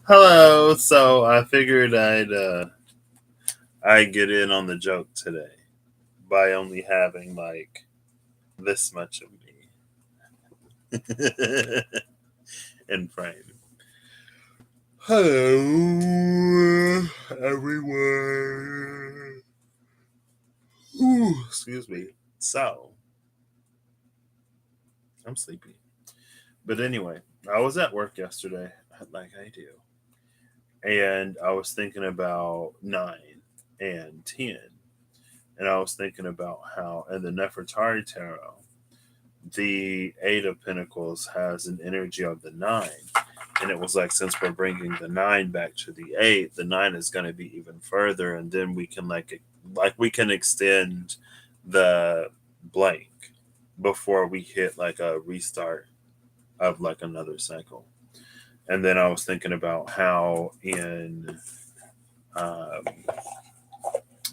Hello. So I figured I'd get in on the joke today by only having like this much of me in frame. Hello, everyone. Ooh, excuse me. So I'm sleepy, but anyway, I was at work yesterday, like I do, and I was thinking about 9 and 10. And I was thinking about how in the Nefertari Tarot, the Eight of Pentacles has an energy of the nine. And it was like, since we're bringing the nine back to the eight, the nine is going to be even further. And then we can we can extend the blank before we hit like a restart of like another cycle. And then I was thinking about how in um,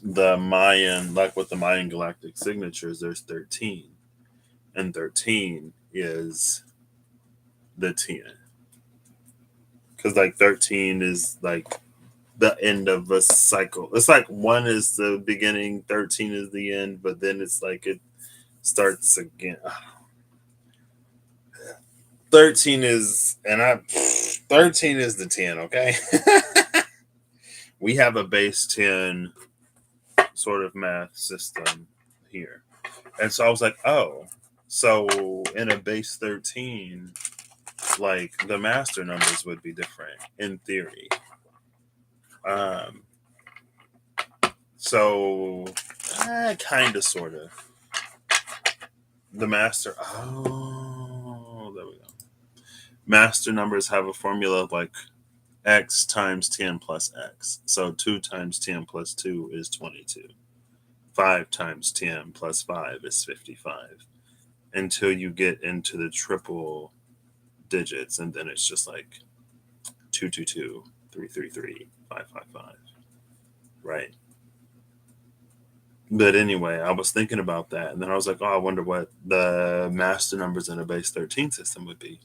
the Mayan, like with the Mayan galactic signatures, there's 13, and 13 is the 10. Because like 13 is like the end of a cycle. It's like one is the beginning, 13 is the end, but then it's like it starts again. 13 is, and I, 13 is the 10, okay? We have a base 10 sort of math system here. And so I was like, oh, so in a base 13, like the master numbers would be different in theory. Um, so kind of, sort of. The master, oh, there we go. Master numbers have a formula of like x times 10 plus x. So 2 times 10 plus 2 is 22. 5 times 10 plus 5 is 55. Until you get into the triple digits, and then it's just like 222, 333, 555, right? But anyway, I was thinking about that, and then I was like, oh, I wonder what the master numbers in a base 13 system would be.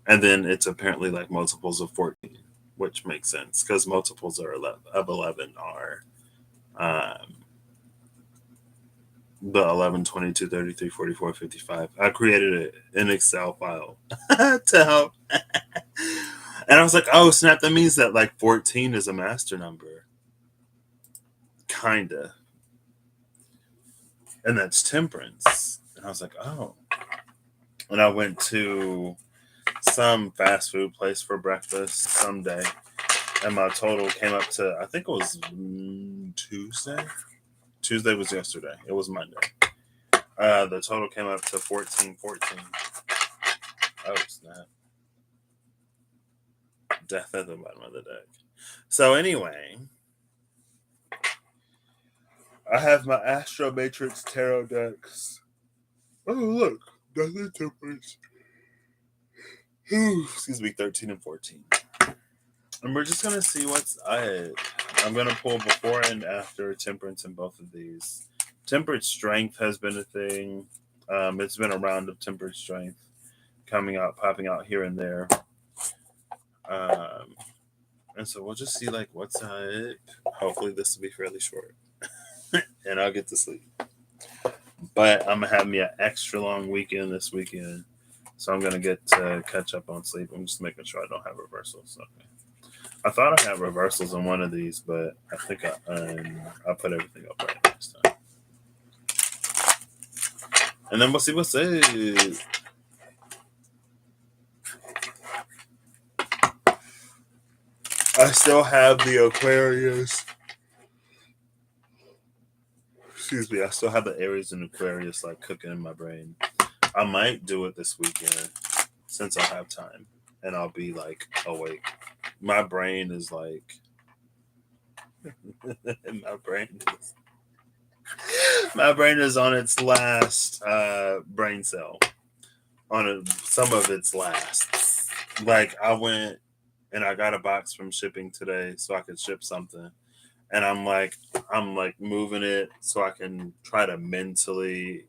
And then it's apparently like multiples of 14, which makes sense because multiples are 11, of 11 are um, the 11, 22, 33, 44, 55. I created an Excel file to help. And I was like, oh, snap, that means that like 14 is a master number. Kinda. And that's temperance. And I was like, oh. And I went to some fast food place for breakfast someday. And my total came up to, I think it was Tuesday. Tuesday was yesterday. It was Monday. The total came up to 1414. Oh, snap. Death at the bottom of the deck. So, anyway, I have my Astro Matrix Tarot decks. Oh, look. That's the temperance. Excuse me, 13 and 14. And we're just going to see what's ahead. I'm going to pull before and after temperance in both of these. Temperate strength has been a thing. It's been a round of temperate strength coming out, popping out here and there. Um, and so we'll just see like what's ahead. Hopefully this will be fairly short, and I'll get to sleep. But I'm gonna have me an extra long weekend this weekend, so I'm gonna get to catch up on sleep. I'm just making sure I don't have reversals. Okay. I thought I had reversals on one of these, but I think I put everything up right this time. And then we'll see what's it. I still have the Aquarius. Excuse me. I still have the Aries and Aquarius like cooking in my brain. I might do it this weekend since I have time and I'll be like awake. My brain is like my brain is my brain is on its last brain cell. Some of its last. Like I went and I got a box from shipping today so I could ship something. And I'm like moving it so I can try to mentally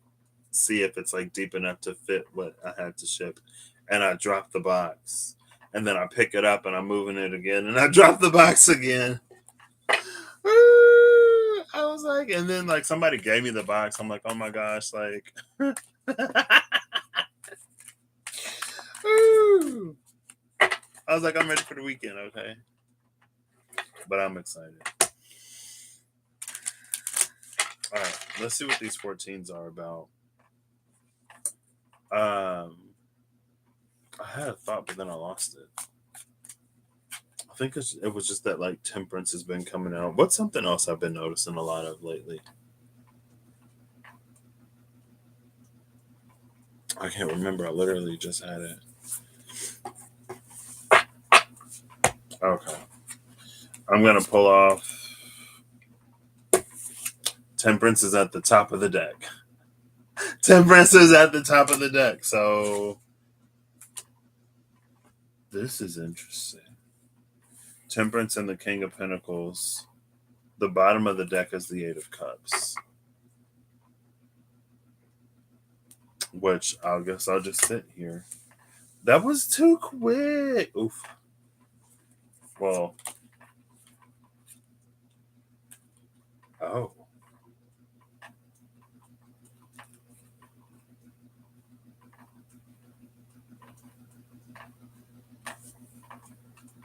see if it's like deep enough to fit what I had to ship. And I dropped the box. And then I pick it up and I'm moving it again and I drop the box again. I was like, and then like somebody gave me the box. I'm like, oh my gosh, like I was like, I'm ready for the weekend, okay? But I'm excited. All right, let's see what these 14s are about. I had a thought, but then I lost it. I think it was just that like temperance has been coming out. What's something else I've been noticing a lot of lately? I can't remember. I literally just had it. Okay. I'm going to pull off. Temperance is at the top of the deck. Temperance is at the top of the deck. So this is interesting. Temperance and the King of Pentacles. The bottom of the deck is the Eight of Cups. Which I guess I'll just sit here. That was too quick. Oof. Well. Oh.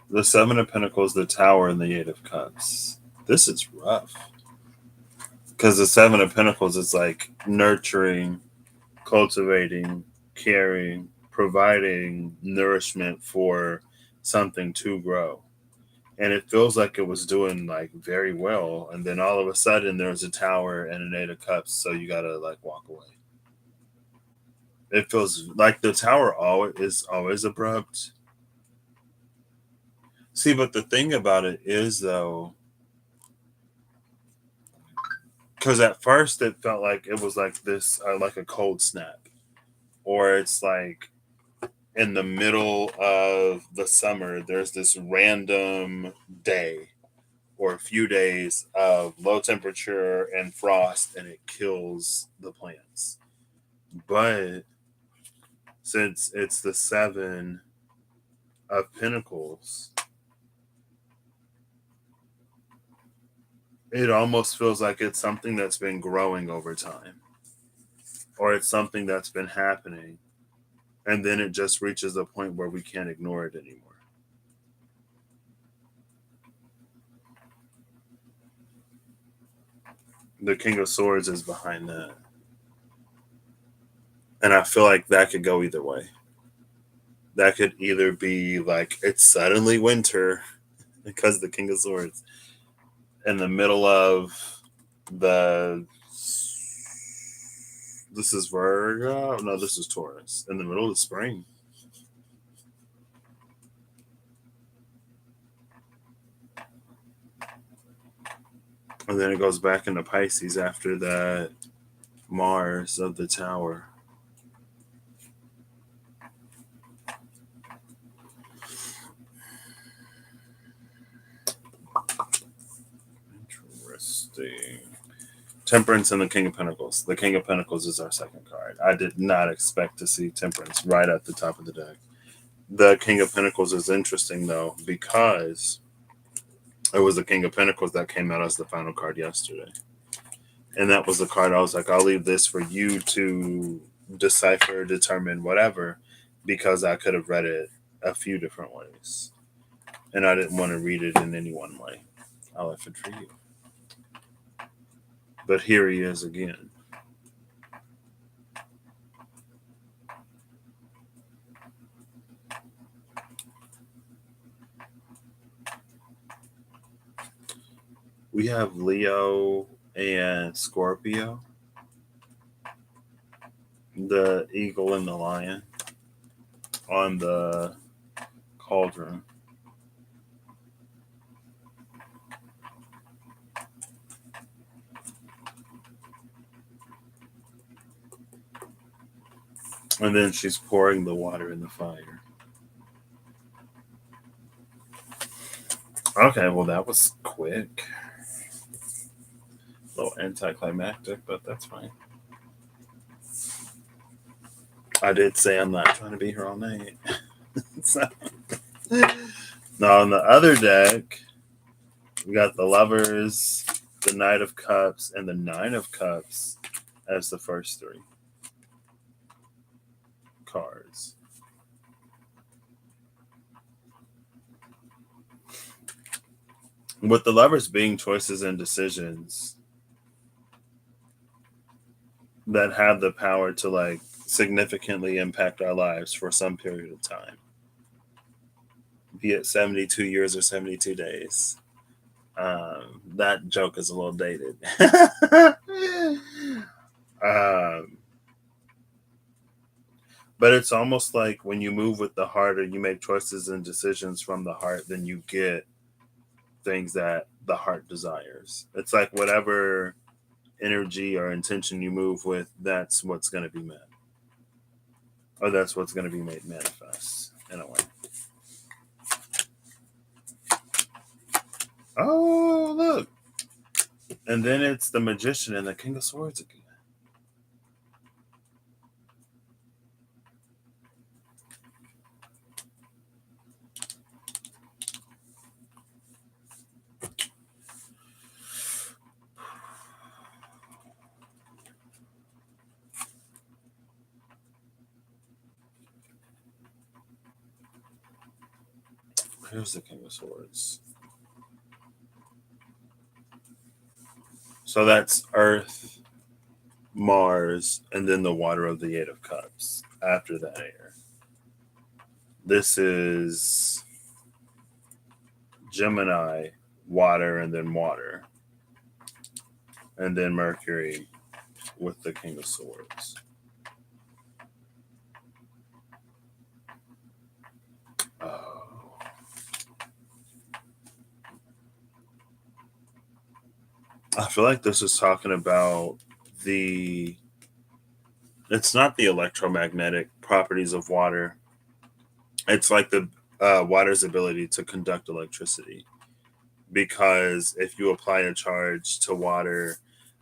The Seven of Pentacles, the Tower, and the Eight of Cups. This is rough. Because the Seven of Pentacles is like nurturing, cultivating, caring, providing nourishment for something to grow. And it feels like it was doing like very well. And then all of a sudden there's a Tower and an Eight of Cups. So you got to like walk away. It feels like the Tower is always abrupt. See, but the thing about it is, though, because at first it felt like it was like this, like a cold snap, or it's like in the middle of the summer, there's this random day or a few days of low temperature and frost, and it kills the plants. But since it's the Seven of Pentacles, it almost feels like it's something that's been growing over time, or it's something that's been happening, and then it just reaches a point where we can't ignore it anymore. The King of Swords is behind that. And I feel like that could go either way. That could either be like it's suddenly winter because the King of Swords in the middle of the this is Virgo. No, this is Taurus. In the middle of spring. And then it goes back into Pisces after that Mars of the Tower. Interesting. Temperance and the King of Pentacles. The King of Pentacles is our second card. I did not expect to see Temperance right at the top of the deck. The King of Pentacles is interesting, though, because it was the King of Pentacles that came out as the final card yesterday. And that was the card I was like, I'll leave this for you to decipher, determine, whatever, because I could have read it a few different ways. And I didn't want to read it in any one way. I left it for you. But here he is again. We have Leo and Scorpio. The eagle and the lion on the cauldron. And then she's pouring the water in the fire. Okay, well, that was quick. A little anticlimactic, but that's fine. I did say I'm not trying to be here all night. So, Now on the other deck, we got the Lovers, the Knight of Cups, and the Nine of Cups as the first three cards. With the Lovers being choices and decisions that have the power to like significantly impact our lives for some period of time, be it 72 years or 72 days. That joke is a little dated. um, but it's almost like when you move with the heart or you make choices and decisions from the heart, then you get things that the heart desires. It's like whatever energy or intention you move with, that's what's going to be met. Or that's what's going to be made manifest in a way. Oh, look. And then it's the Magician and the King of Swords again. Here's the King of Swords. So that's Earth, Mars, and then the water of the Eight of Cups after that air. This is Gemini, water, and then water. And then Mercury with the King of Swords. Oh. I feel like this is talking about the. It's not the electromagnetic properties of water. It's like the water's ability to conduct electricity. Because if you apply a charge to water,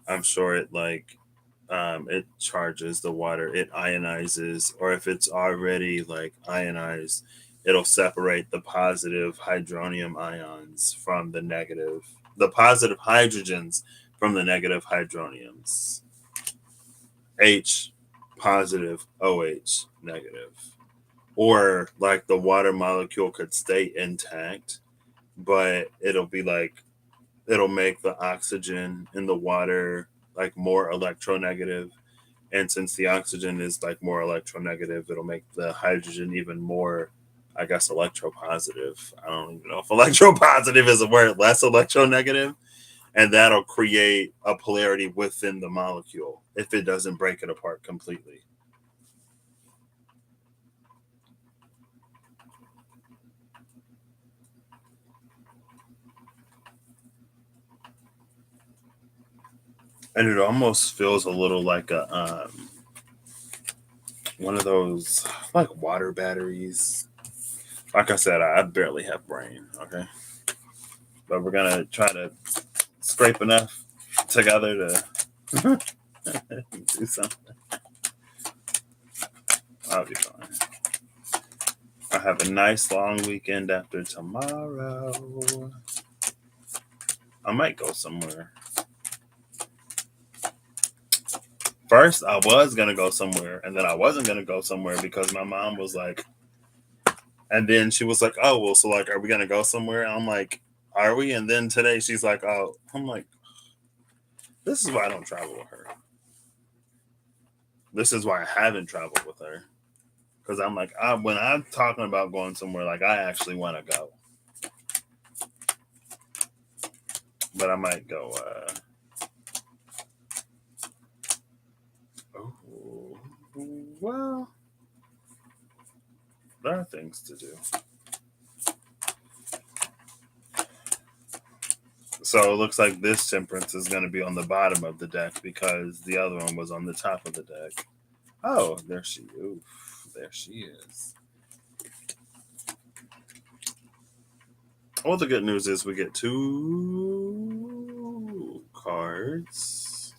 I'm sure it charges the water, it ionizes, or if it's already like ionized, it'll separate the positive hydronium ions from the positive hydrogens from the negative hydroniums. H positive, OH negative. Or like the water molecule could stay intact, but it'll make the oxygen in the water like more electronegative. And since the oxygen is like more electronegative, it'll make the hydrogen even more, I guess, electropositive. I don't even know if electropositive is a word, less electronegative. And that'll create a polarity within the molecule if it doesn't break it apart completely. And it almost feels a little like a one of those like water batteries. Like I said, I barely have brain. Okay, but we're gonna try to scrape enough together to do something. I'll be fine. I have a nice long weekend after tomorrow. I might go somewhere. First, I was gonna go somewhere, and then I wasn't gonna go somewhere because my mom was like, and then she was like, "Oh, well, so like, are we gonna go somewhere?" And I'm like, "Are we?" And then today she's like, "Oh," I'm like, "This is why I don't travel with her. This is why I haven't traveled with her because I'm like, when I'm talking about going somewhere, like I actually want to go, but I might go. Oh, well, there are things to do. So it looks like this Temperance is going to be on the bottom of the deck because the other one was on the top of the deck. Oh, there she. Oof, there she is. Well, the good news is we get two cards.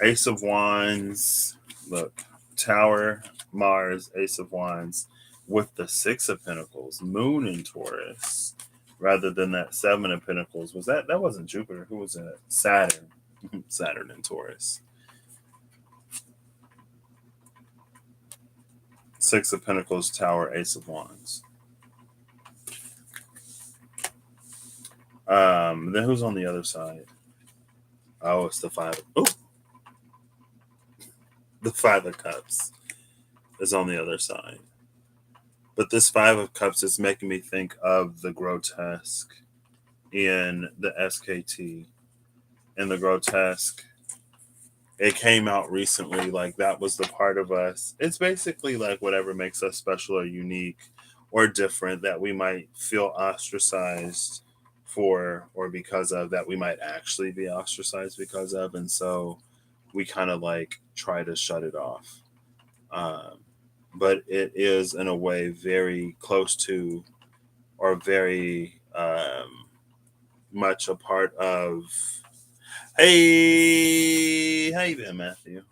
Ace of Wands. Look, Tower, Mars, Ace of Wands. with the Six of Pentacles, Moon in Taurus, rather than that Seven of Pentacles. That wasn't Jupiter? Who was it? Saturn. Saturn in Taurus. Six of Pentacles, Tower, Ace of Wands. Then who's on the other side? Oh, it's the Five. Oh, the Five of Cups is on the other side. But this Five of Cups is making me think of the grotesque in the SKT. In the grotesque, it came out recently. Like, that was the part of us. It's basically like whatever makes us special or unique or different that we might feel ostracized for or because of, that we might actually be ostracized because of. And so we kind of like try to shut it off. But it is in a way very close to, or very much a part of. Hey, how you been, Matthew?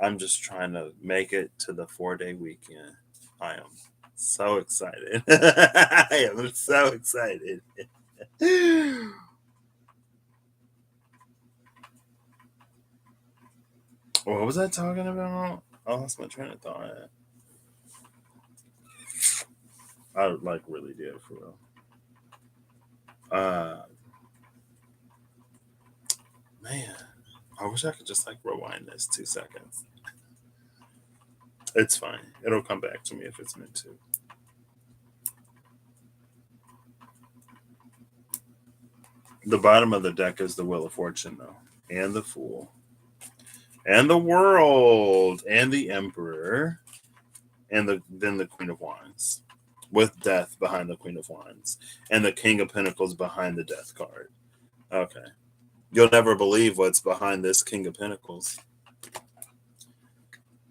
I'm just trying to make it to the 4-day weekend. I am so excited. I am so excited. What was I talking about? I lost my train of thought. I like really did, for real. Man, I wish I could just like rewind this 2 seconds. It's fine. It'll come back to me if it's meant to. The bottom of the deck is the Wheel of Fortune, though, and the Fool, and the World, and the Emperor, and then the Queen of Wands, with Death behind the Queen of Wands, and the King of Pentacles behind the Death card. Okay. You'll never believe what's behind this King of Pentacles.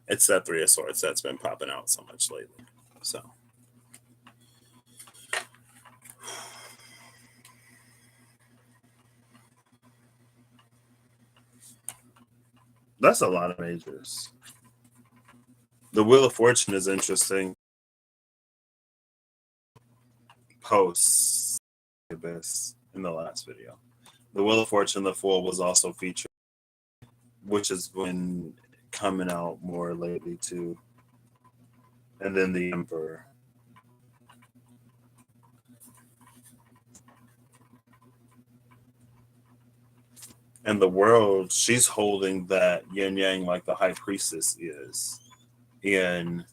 It's that Three of Swords that's been popping out so much lately. So. That's a lot of majors. The Wheel of Fortune is interesting. Posts Abyss in the last video. The Wheel of Fortune, the Fool was also featured, which has been coming out more lately too. And then the Emperor. And the World, she's holding that yin yang like the High Priestess is. And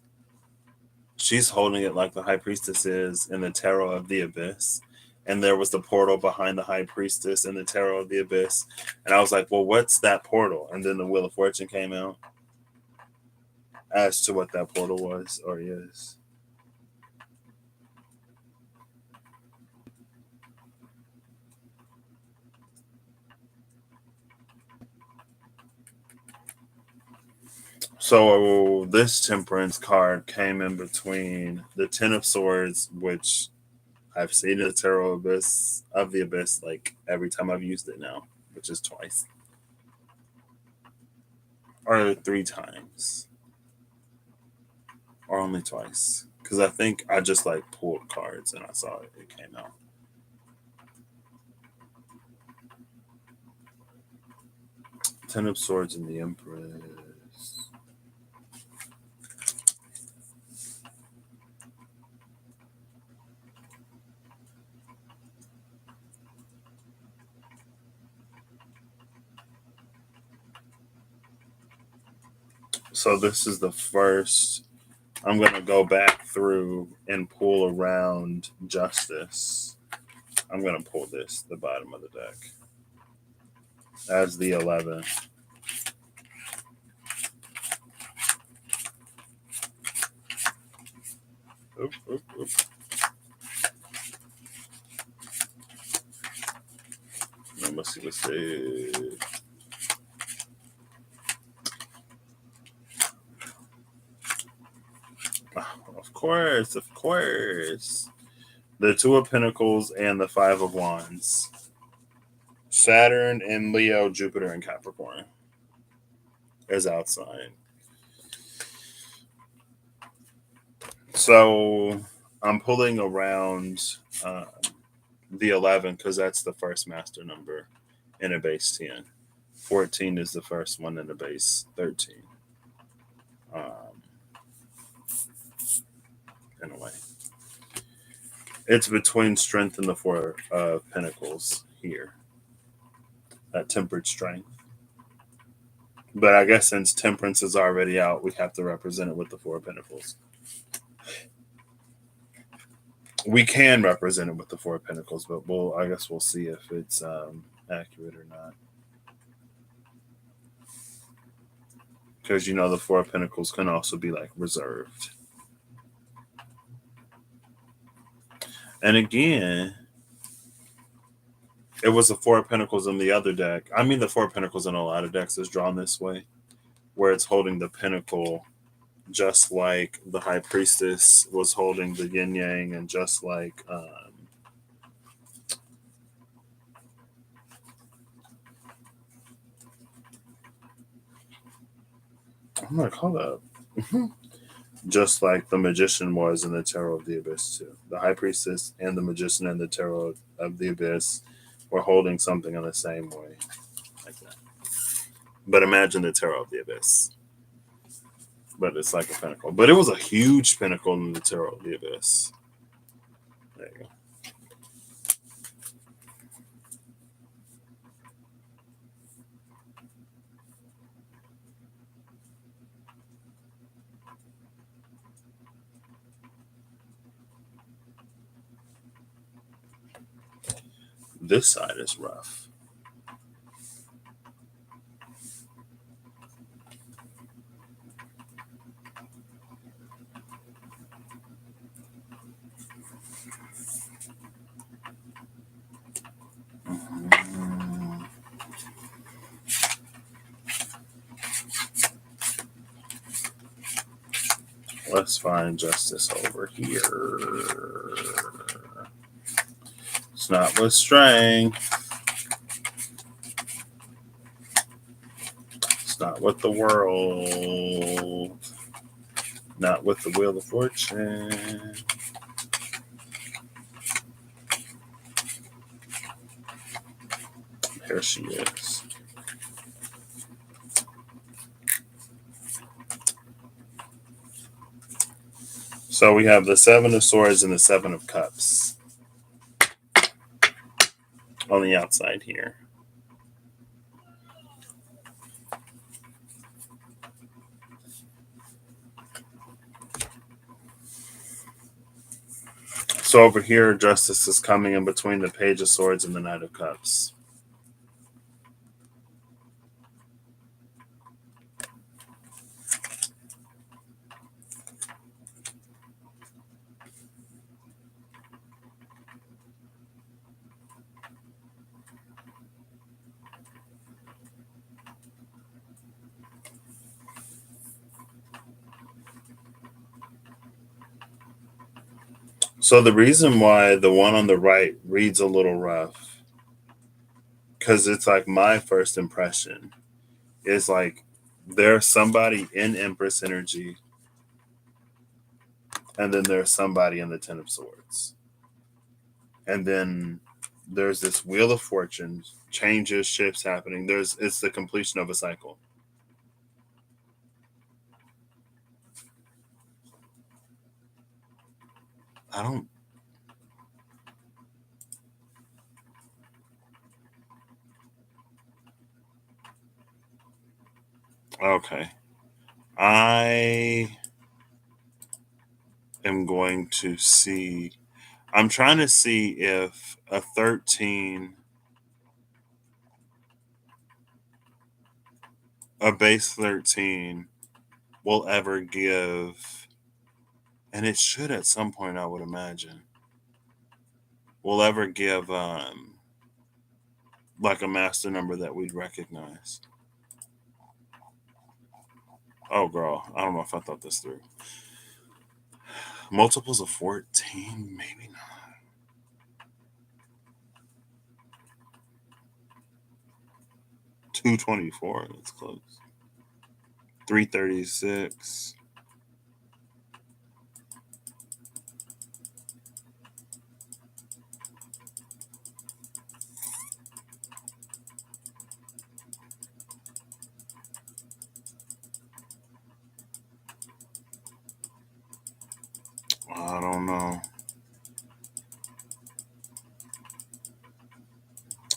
she's holding it like the High Priestess is in the Tarot of the Abyss. And there was the portal behind the High Priestess in the Tarot of the Abyss. And I was like, well, what's that portal? And then the Wheel of Fortune came out as to what that portal was or is. So this Temperance card came in between the Ten of Swords, which I've seen in the Tarot Abyss of the Abyss like every time I've used it now, which is twice. Or 3 times. Or only twice. Because I think I just like pulled cards and I saw it came out. Ten of Swords and the Empress. So this is the first. I'm going to go back through and pull around Justice. I'm going to pull this, the bottom of the deck, as the 11. Oop, oop, oop. Let's see what's it. Of course, of course. The Two of Pentacles and the Five of Wands. Saturn and Leo, Jupiter and Capricorn is outside. So I'm pulling around the 11 because that's the first master number in a base 10. 14 is the first one in a base 13. Um, in a way, it's between strength and the four pentacles here, that tempered strength. But I guess since temperance is already out, we have to represent it with the four of pentacles. We can represent it with the four of pentacles, but I guess we'll see if it's accurate or not. Because the four of pentacles can also be like reserved. And again, it was the four of pentacles in the other deck. I mean, the four of pentacles in a lot of decks is drawn this way, where it's holding the pentacle, just like the high priestess was holding the yin yang, and just like I'm gonna call that just like the magician was in the Tarot of the Abyss too. The high priestess and the magician in the Tarot of the Abyss were holding something in the same way, like that. But imagine the Tarot of the Abyss. But it's like a pinnacle. But it was a huge pinnacle in the Tarot of the Abyss. There you go. This side is rough. Let's find justice over here. It's not with strength. It's not with the world. Not with the wheel of fortune. Here she is. So we have the Seven of Swords and the Seven of Cups on the outside here. So over here, justice is coming in between the Page of Swords and the Knight of Cups. So the reason why the one on the right reads a little rough, because it's like my first impression is like there's somebody in Empress energy, and then there's somebody in the Ten of Swords, and then there's this Wheel of Fortune, changes, shifts happening. It's the completion of a cycle. I don't. Okay. I am going to see. I'm trying to see if a 13, a base 13, will ever give, and it should at some point, I would imagine, will ever give like a master number that we'd recognize. Oh, girl, I don't know if I thought this through. Multiples of 14, maybe not. 224, that's close. 336. I don't know.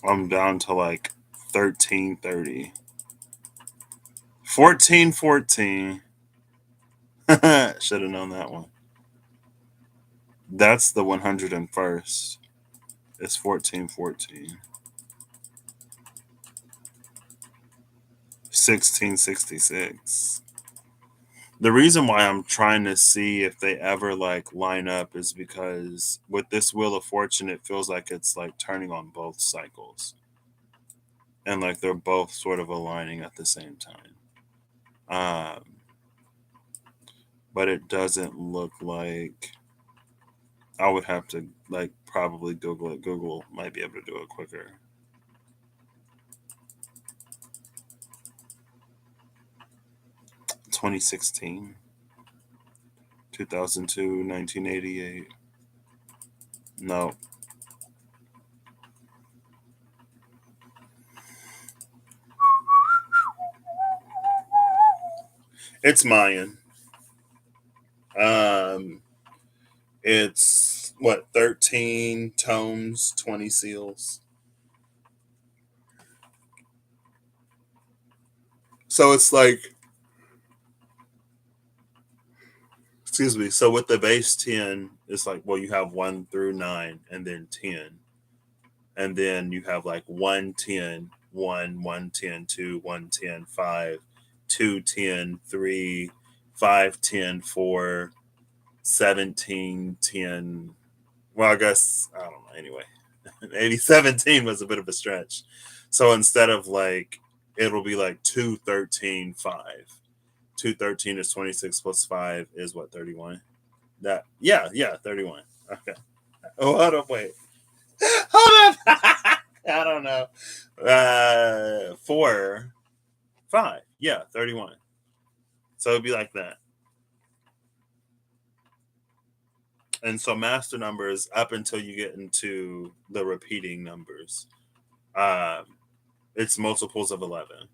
I'm down to like 1330. 1414. Should have known that one. That's the 101st. It's 1414. 1666. The reason why I'm trying to see if they ever like line up is because with this Wheel of Fortune, it feels like it's like turning on both cycles. And like they're both sort of aligning at the same time. Um, but it doesn't look like I would have to like probably Google it. Google might be able to do it quicker. 2016, 2002, 1988. No, it's Mayan. Um, it's what 13 tomes, 20 seals. So it's like, excuse me. So with the base 10, it's like, well, you have 1 through 9 and then 10. And then you have like 110, 1, 110, 2, 110, 5, 2, 10, 3, 5, 10, 4, 17, 10. Well, I guess, I don't know. Anyway, maybe 17 was a bit of a stretch. So instead of like, it'll be like 2, 13, 5. 2, 13 is 26 plus 5 is what, 31? That, yeah, 31. Okay. Oh, hold on, wait. Hold on. I don't know. 4, 5. Yeah, 31. So it'd be like that. And so master numbers up until you get into the repeating numbers. Um, it's multiples of 11.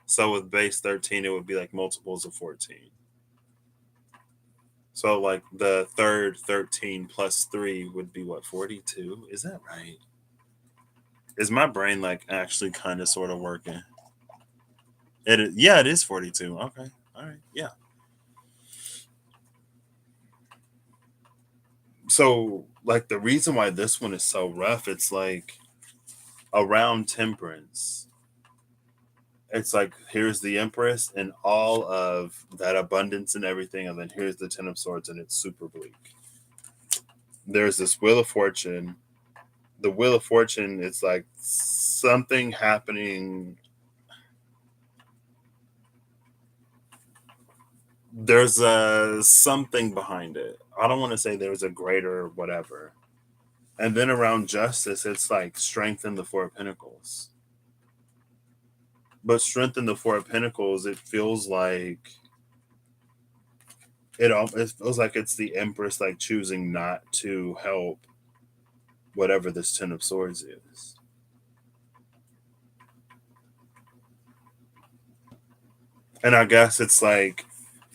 So with base 13, it would be like multiples of 14. So like the third 13 plus 3 would be what, 42? Is that right? Is my brain like actually kind of sort of working? Yeah, it is 42. Okay. All right. Yeah. So like the reason why this one is so rough, it's like around temperance. It's like here's the Empress and all of that abundance and everything, and then here's the Ten of Swords, and it's super bleak. There's this Wheel of Fortune. The Wheel of Fortune is like something happening. There's a something behind it. I don't want to say there's a greater whatever. And then around justice, it's like strengthen the Four of Pentacles. But strengthen the Four of Pentacles, it feels like it feels like it's the Empress like choosing not to help whatever this Ten of Swords is. And I guess it's like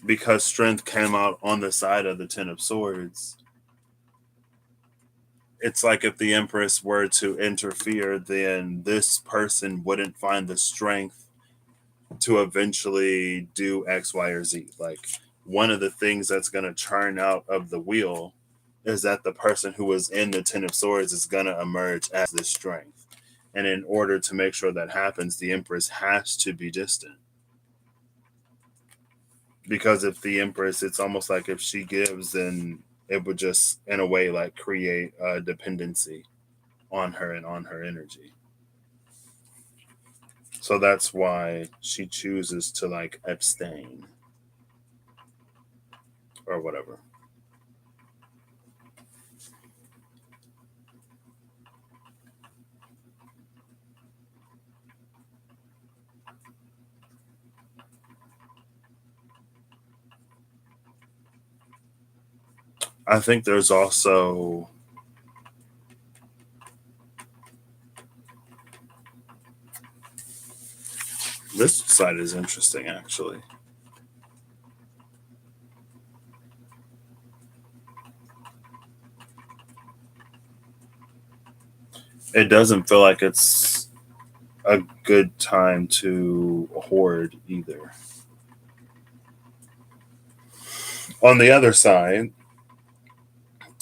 because strength came out on the side of the Ten of Swords, it's like if the Empress were to interfere, then this person wouldn't find the strength to eventually do X, Y, or Z. Like one of the things that's going to churn out of the wheel is that the person who was in the Ten of Swords is going to emerge as the strength. And in order to make sure that happens, the Empress has to be distant. Because if the Empress, it's almost like if she gives, then it would just, in a way, like create a dependency on her and on her energy. So that's why she chooses to like abstain or whatever. I think there's also this side is interesting actually. it doesn't feel like it's a good time to hoard either. On the other side,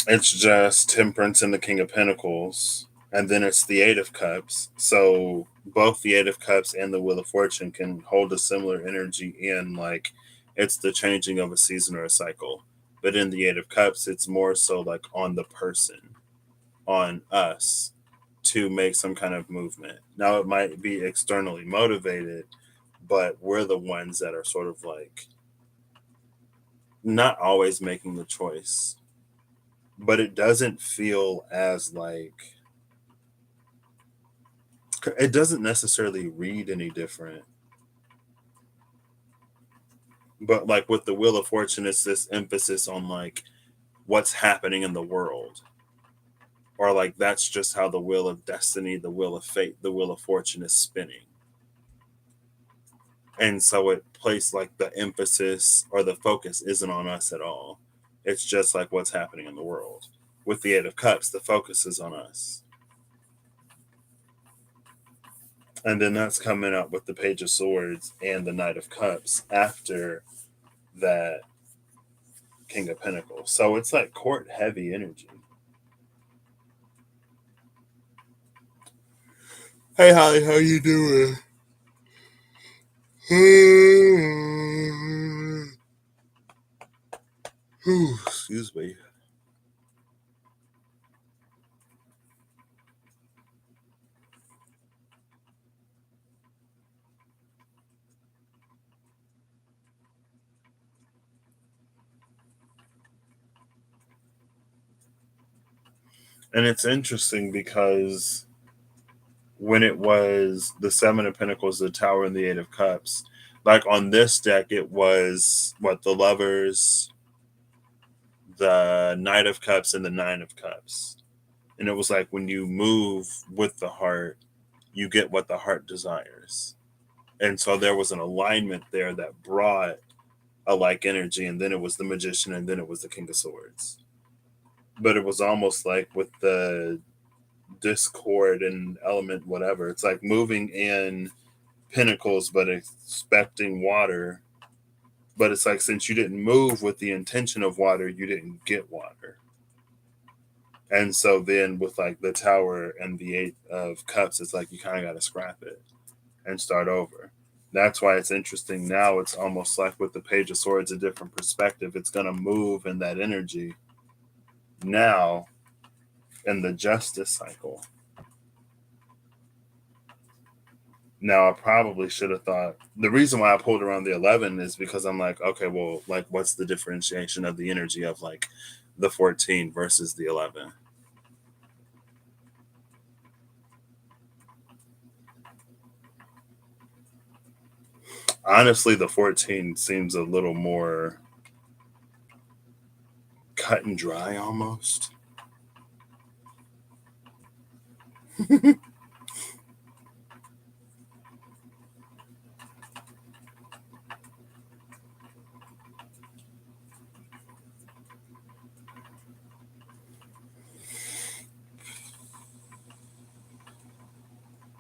it's just Temperance and the King of Pentacles, and then it's the Eight of Cups. So both the Eight of Cups and the Wheel of Fortune can hold a similar energy in like it's the changing of a season or a cycle. But in the Eight of Cups, it's more so like on the person, on us to make some kind of movement. Now it might be externally motivated, but we're the ones that are sort of like not always making the choice. But it doesn't feel as like it doesn't necessarily read any different. But like with the Wheel of Fortune, it's this emphasis on like what's happening in the world. Or like that's just how the wheel of destiny, the wheel of fate, the wheel of fortune is spinning. And so it placed like the emphasis or the focus isn't on us at all. It's just like what's happening in the world. With the Eight of Cups, the focus is on us. And then that's coming up with the Page of Swords and the Knight of Cups after that King of Pentacles. So it's like court heavy energy. Hey Holly, how you doing? Excuse me. And it's interesting because when it was the Seven of Pentacles, the Tower, and the Eight of Cups, like on this deck, it was what the Lovers, the Knight of Cups, and the Nine of Cups. And it was like when you move with the heart, you get what the heart desires. And so there was an alignment there that brought a like energy. And then it was the Magician, and then it was the King of Swords. But it was almost like with the discord and element, whatever, it's like moving in Pentacles, but expecting water. But it's like since you didn't move with the intention of water, you didn't get water. And so then with like the Tower and the Eight of Cups, it's like you kind of got to scrap it and start over. That's why it's interesting now. It's almost like with the Page of Swords, a different perspective. It's going to move in that energy now in the Justice cycle. Now, I probably should have thought the reason why I pulled around the 11 is because I'm like, okay, well, like, what's the differentiation of the energy of like the 14 versus the 11? Honestly, the 14 seems a little more cut and dry almost.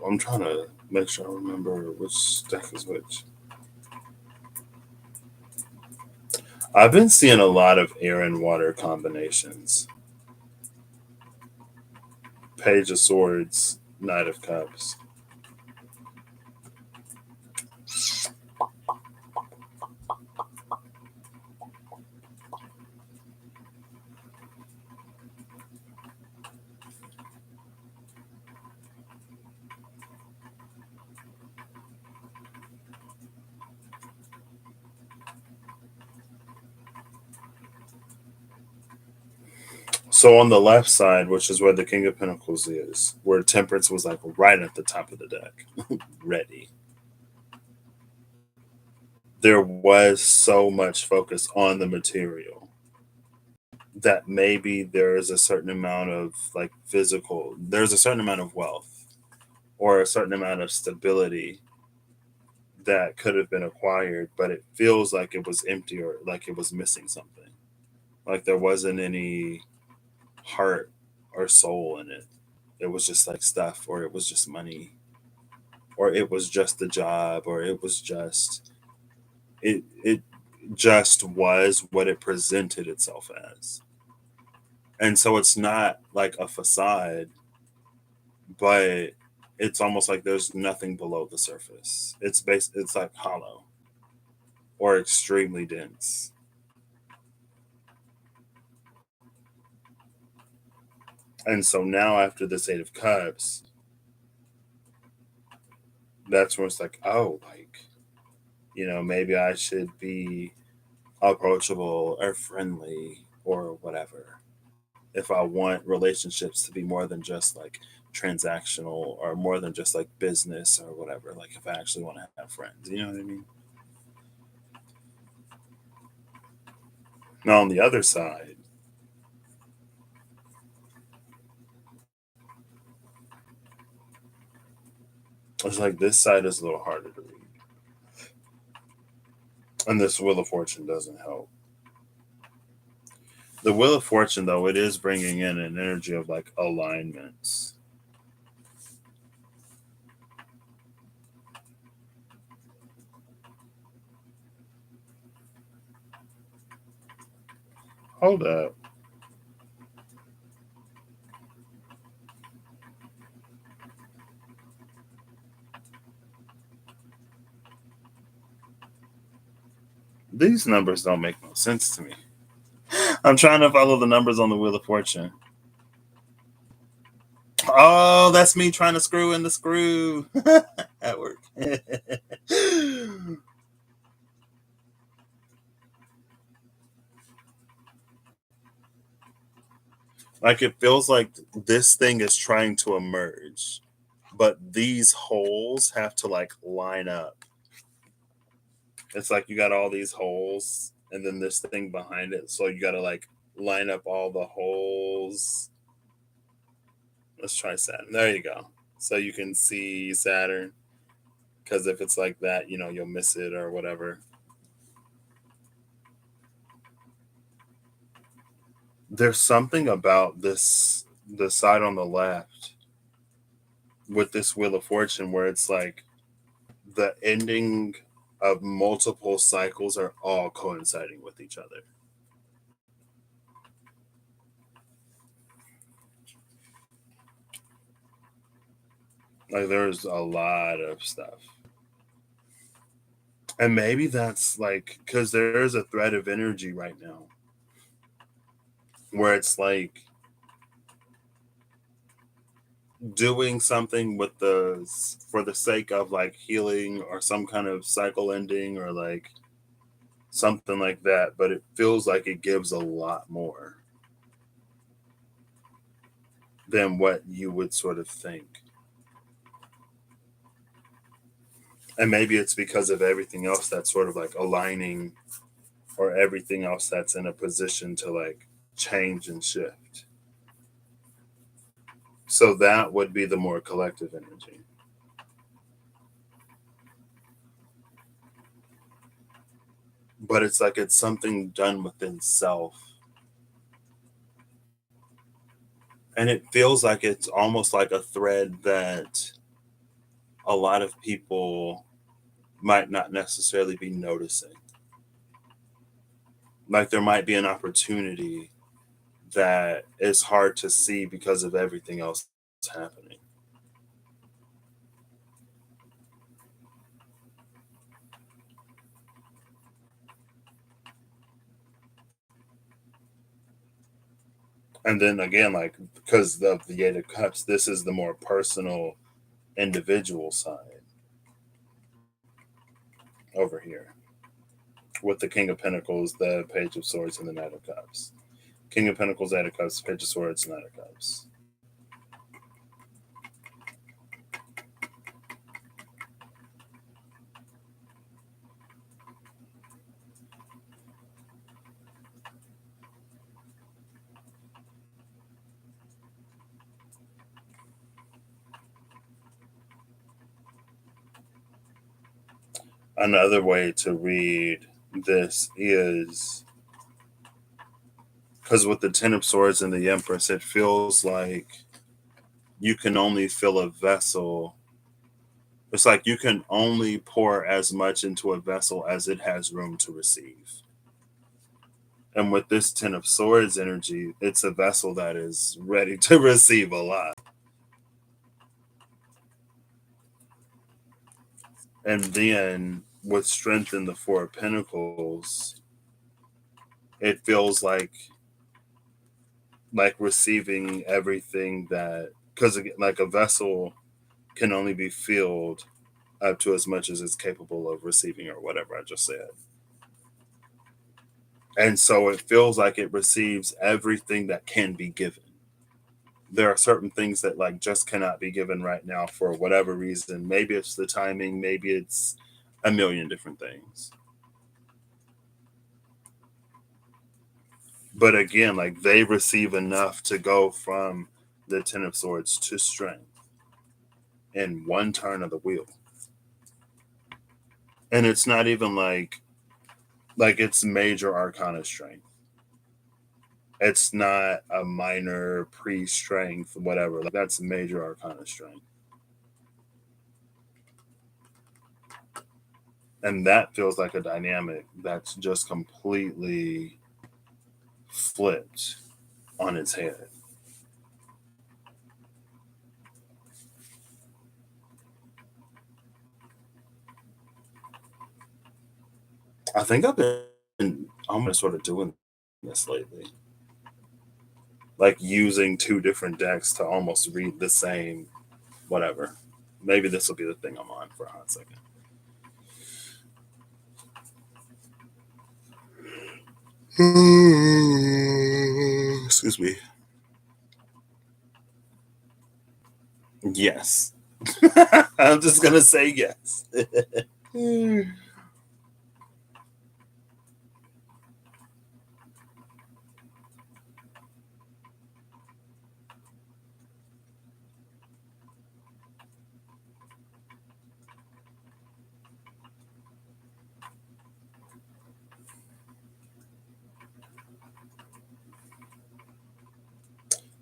I'm trying to make sure I remember which deck is which. I've been seeing a lot of air and water combinations. Page of Swords, Knight of Cups. So on the left side, which is where the King of Pentacles is, where Temperance was like right at the top of the deck, ready. There was so much focus on the material that maybe there is a certain amount of like physical, there's a certain amount of wealth or a certain amount of stability that could have been acquired, but it feels like it was empty or like it was missing something. Like there wasn't any heart or soul in it. it was just like stuff, or it was just money, or it was just the job, or it was just it just was what it presented itself as. And so it's not like a facade, but it's almost like there's nothing below the surface. It's like hollow or extremely dense. And so now after this 8 of Cups, that's where it's like, oh, like, maybe I should be approachable or friendly or whatever. If I want relationships to be more than just like transactional or more than just like business or whatever, like if I actually want to have friends, you know what I mean? Now on the other side, it's like this side is a little harder to read. And this Wheel of Fortune doesn't help. The Wheel of Fortune, though, it is bringing in an energy of like alignments. Hold up. These numbers don't make no sense to me. I'm trying to follow the numbers on the Wheel of Fortune. Oh, that's me trying to screw in the screw at work. Like it feels like this thing is trying to emerge, but these holes have to like line up. It's like you got all these holes and then this thing behind it. So you got to like line up all the holes. Let's try Saturn. There you go. So you can see Saturn. Because if it's like that, you'll miss it or whatever. There's something about the side on the left with this Wheel of Fortune where it's like the ending of multiple cycles are all coinciding with each other. Like there's a lot of stuff. And maybe that's like because there is a thread of energy right now where it's like doing something with the for the sake of like healing or some kind of cycle ending or like something like that, but it feels like it gives a lot more than what you would sort of think. And maybe it's because of everything else that's sort of like aligning or everything else that's in a position to like change and shift. So that would be the more collective energy. But it's like it's something done within self. And it feels like it's almost like a thread that a lot of people might not necessarily be noticing. Like there might be an opportunity that is hard to see because of everything else that's happening. And then again, like because of the 8 of Cups, this is the more personal, individual side over here with the King of Pentacles, the Page of Swords, and the Knight of Cups. King of Pentacles, 8 of Cups, Page of Swords, Knight of Cups. Another way to read this is because with the 10 of Swords and the Empress, it feels like you can only fill a vessel. It's like you can only pour as much into a vessel as it has room to receive. And with this Ten of Swords energy, it's a vessel that is ready to receive a lot. And then with Strength in the Four of Pentacles, it feels like receiving everything that, because like a vessel can only be filled up to as much as it's capable of receiving, or whatever I just said. And so it feels like it receives everything that can be given. There are certain things that like just cannot be given right now for whatever reason. Maybe it's the timing, maybe it's a million different things. But again, like they receive enough to go from the Ten of Swords to Strength in one turn of the wheel. And it's not even like it's major arcana strength. It's not a minor pre-strength, whatever. Like that's major arcana strength. And that feels like a dynamic that's just completely flipped on its head. I think I've been almost sort of doing this lately. Like using two different decks to almost read the same whatever. Maybe this will be the thing I'm on for a hot second. Excuse me. Yes. I'm just gonna say yes.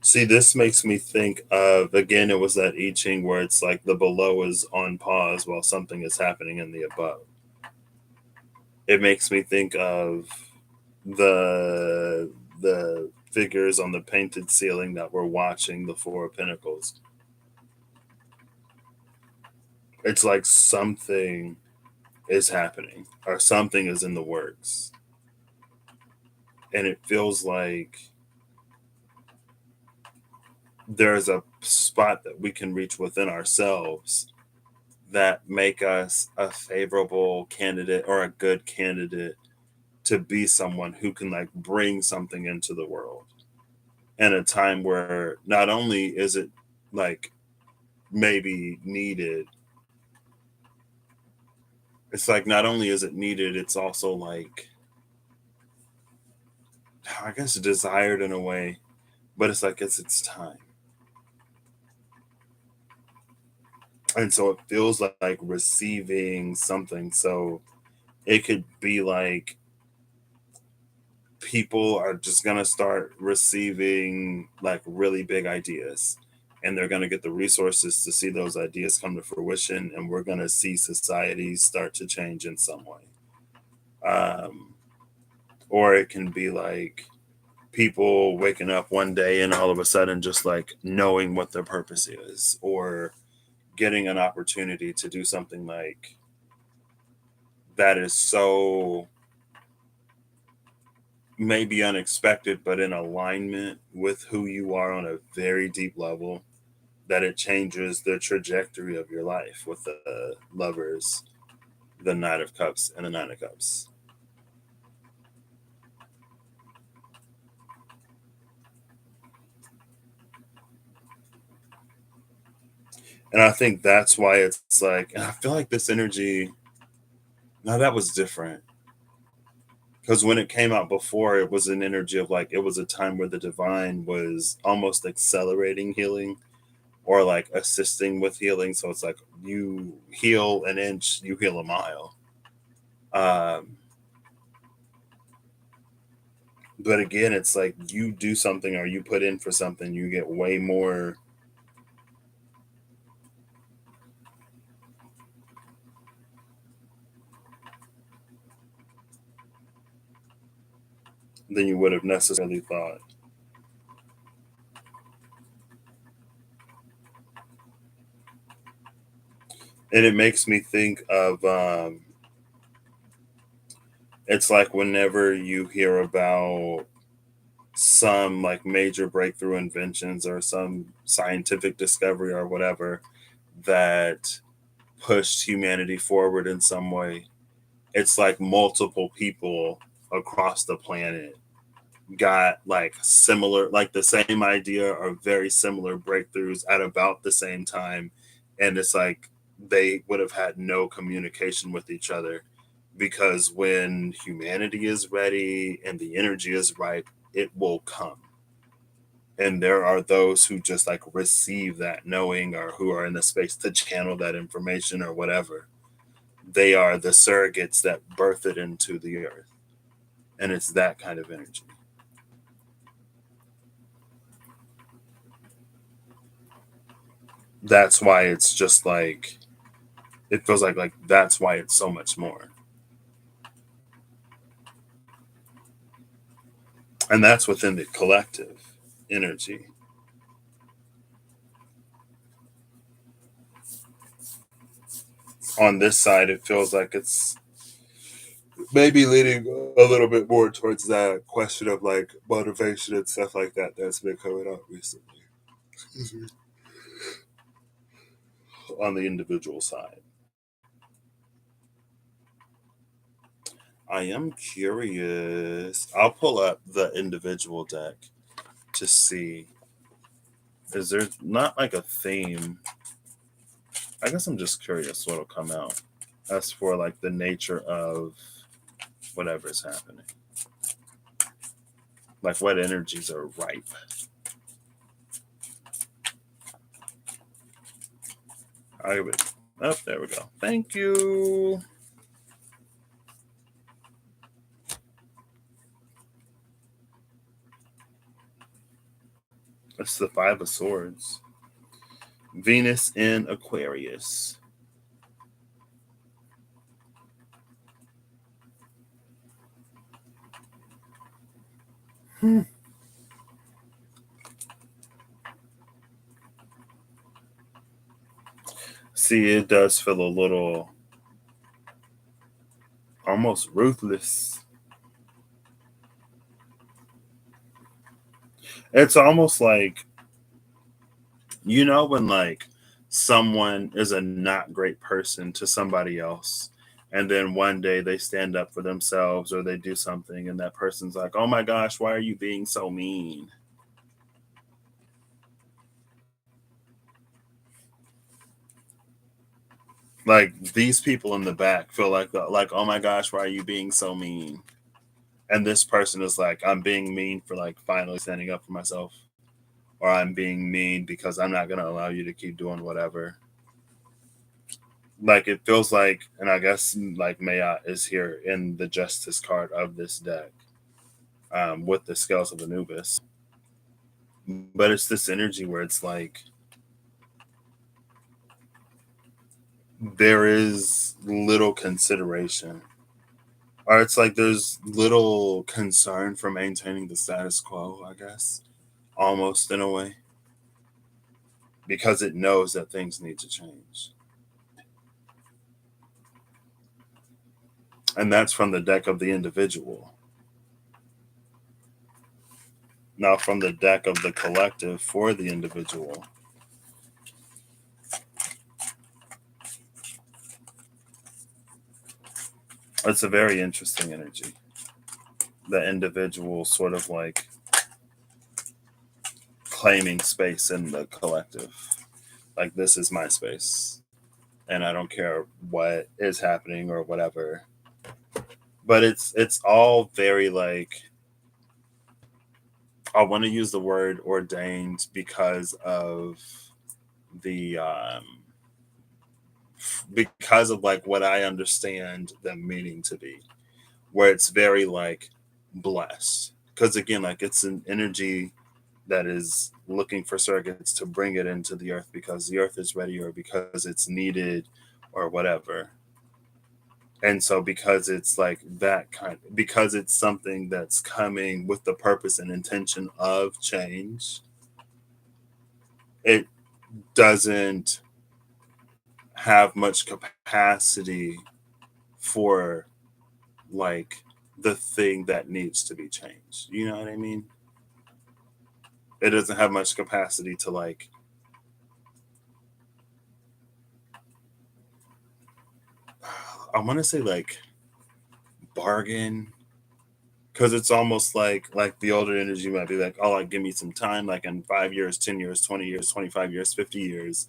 See, this makes me think of, again, it was that I Ching where it's like the below is on pause while something is happening in the above. It makes me think of the figures on the painted ceiling that were watching the Four of Pentacles. It's like something is happening or something is in the works. And it feels like there's a spot that we can reach within ourselves that make us a favorable candidate or a good candidate to be someone who can like bring something into the world in a time where not only is it like maybe needed, it's like not only is it needed, it's also like, I guess, desired in a way, but it's like it's its time. And so it feels like receiving something. So it could be like people are just going to start receiving like really big ideas, and they're going to get the resources to see those ideas come to fruition, and we're going to see society start to change in some way. Or it can be like people waking up one day and all of a sudden just like knowing what their purpose is, or getting an opportunity to do something like that is so maybe unexpected, but in alignment with who you are on a very deep level, that it changes the trajectory of your life with the Lovers, the Knight of Cups, and the Nine of Cups. And I think that's why it's like, and I feel like this energy, now that was different. Because when it came out before, it was an energy of like, it was a time where the divine was almost accelerating healing or like assisting with healing. So it's like you heal an inch, you heal a mile. Um, but again, it's like you do something or you put in for something, you get way more than you would have necessarily thought. And it makes me think of it's like whenever you hear about some like major breakthrough inventions or some scientific discovery or whatever that pushed humanity forward in some way, it's like multiple people across the planet got like similar, like the same idea or very similar breakthroughs at about the same time. And it's like they would have had no communication with each other, because when humanity is ready and the energy is right, it will come. And there are those who just like receive that knowing, or who are in the space to channel that information or whatever. They are the surrogates that birth it into the earth. And it's that kind of energy. That's why it's just like, it feels like that's why it's so much more. And that's within the collective energy. On this side, it feels like it's maybe leaning a little bit more towards that question of like motivation and stuff like that that's been coming up recently. On the individual side, I am curious. I'll pull up the individual deck to see. Is there not like a theme? I guess I'm just curious what'll come out as for like the nature of whatever's happening. Like what energies are ripe. I would. Oh, there we go. Thank you. It's the Five of Swords. Venus in Aquarius. Hmm. See, it does feel a little almost ruthless. It's almost like, when like someone is a not great person to somebody else, and then one day they stand up for themselves or they do something, and that person's like, oh my gosh, why are you being so mean? Like these people in the back feel like oh my gosh, why are you being so mean? And this person is like, I'm being mean for like finally standing up for myself, or I'm being mean because I'm not going to allow you to keep doing whatever. Like it feels like, and I guess like Maya is here in the justice card of this deck, with the scales of Anubis. But it's this energy where it's like there is little consideration, or it's like there's little concern for maintaining the status quo, I guess, almost in a way, because it knows that things need to change. And that's from the deck of the individual. Now, from the deck of the collective for the individual, it's a very interesting energy. The individual sort of like claiming space in the collective. Like, this is my space, and I don't care what is happening or whatever. But it's all very like, I want to use the word ordained because of the because of like what I understand them meaning to be, where it's very like blessed. Because again, like it's an energy that is looking for surrogates to bring it into the earth because the earth is ready or because it's needed or whatever. And so because it's like that kind, because it's something that's coming with the purpose and intention of change, it doesn't have much capacity for like the thing that needs to be changed. You know what I mean? It doesn't have much capacity to like, I want to say like bargain, because it's almost like the older energy might be like, oh, like give me some time, like in 5 years, 10 years, 20 years, 25 years, 50 years,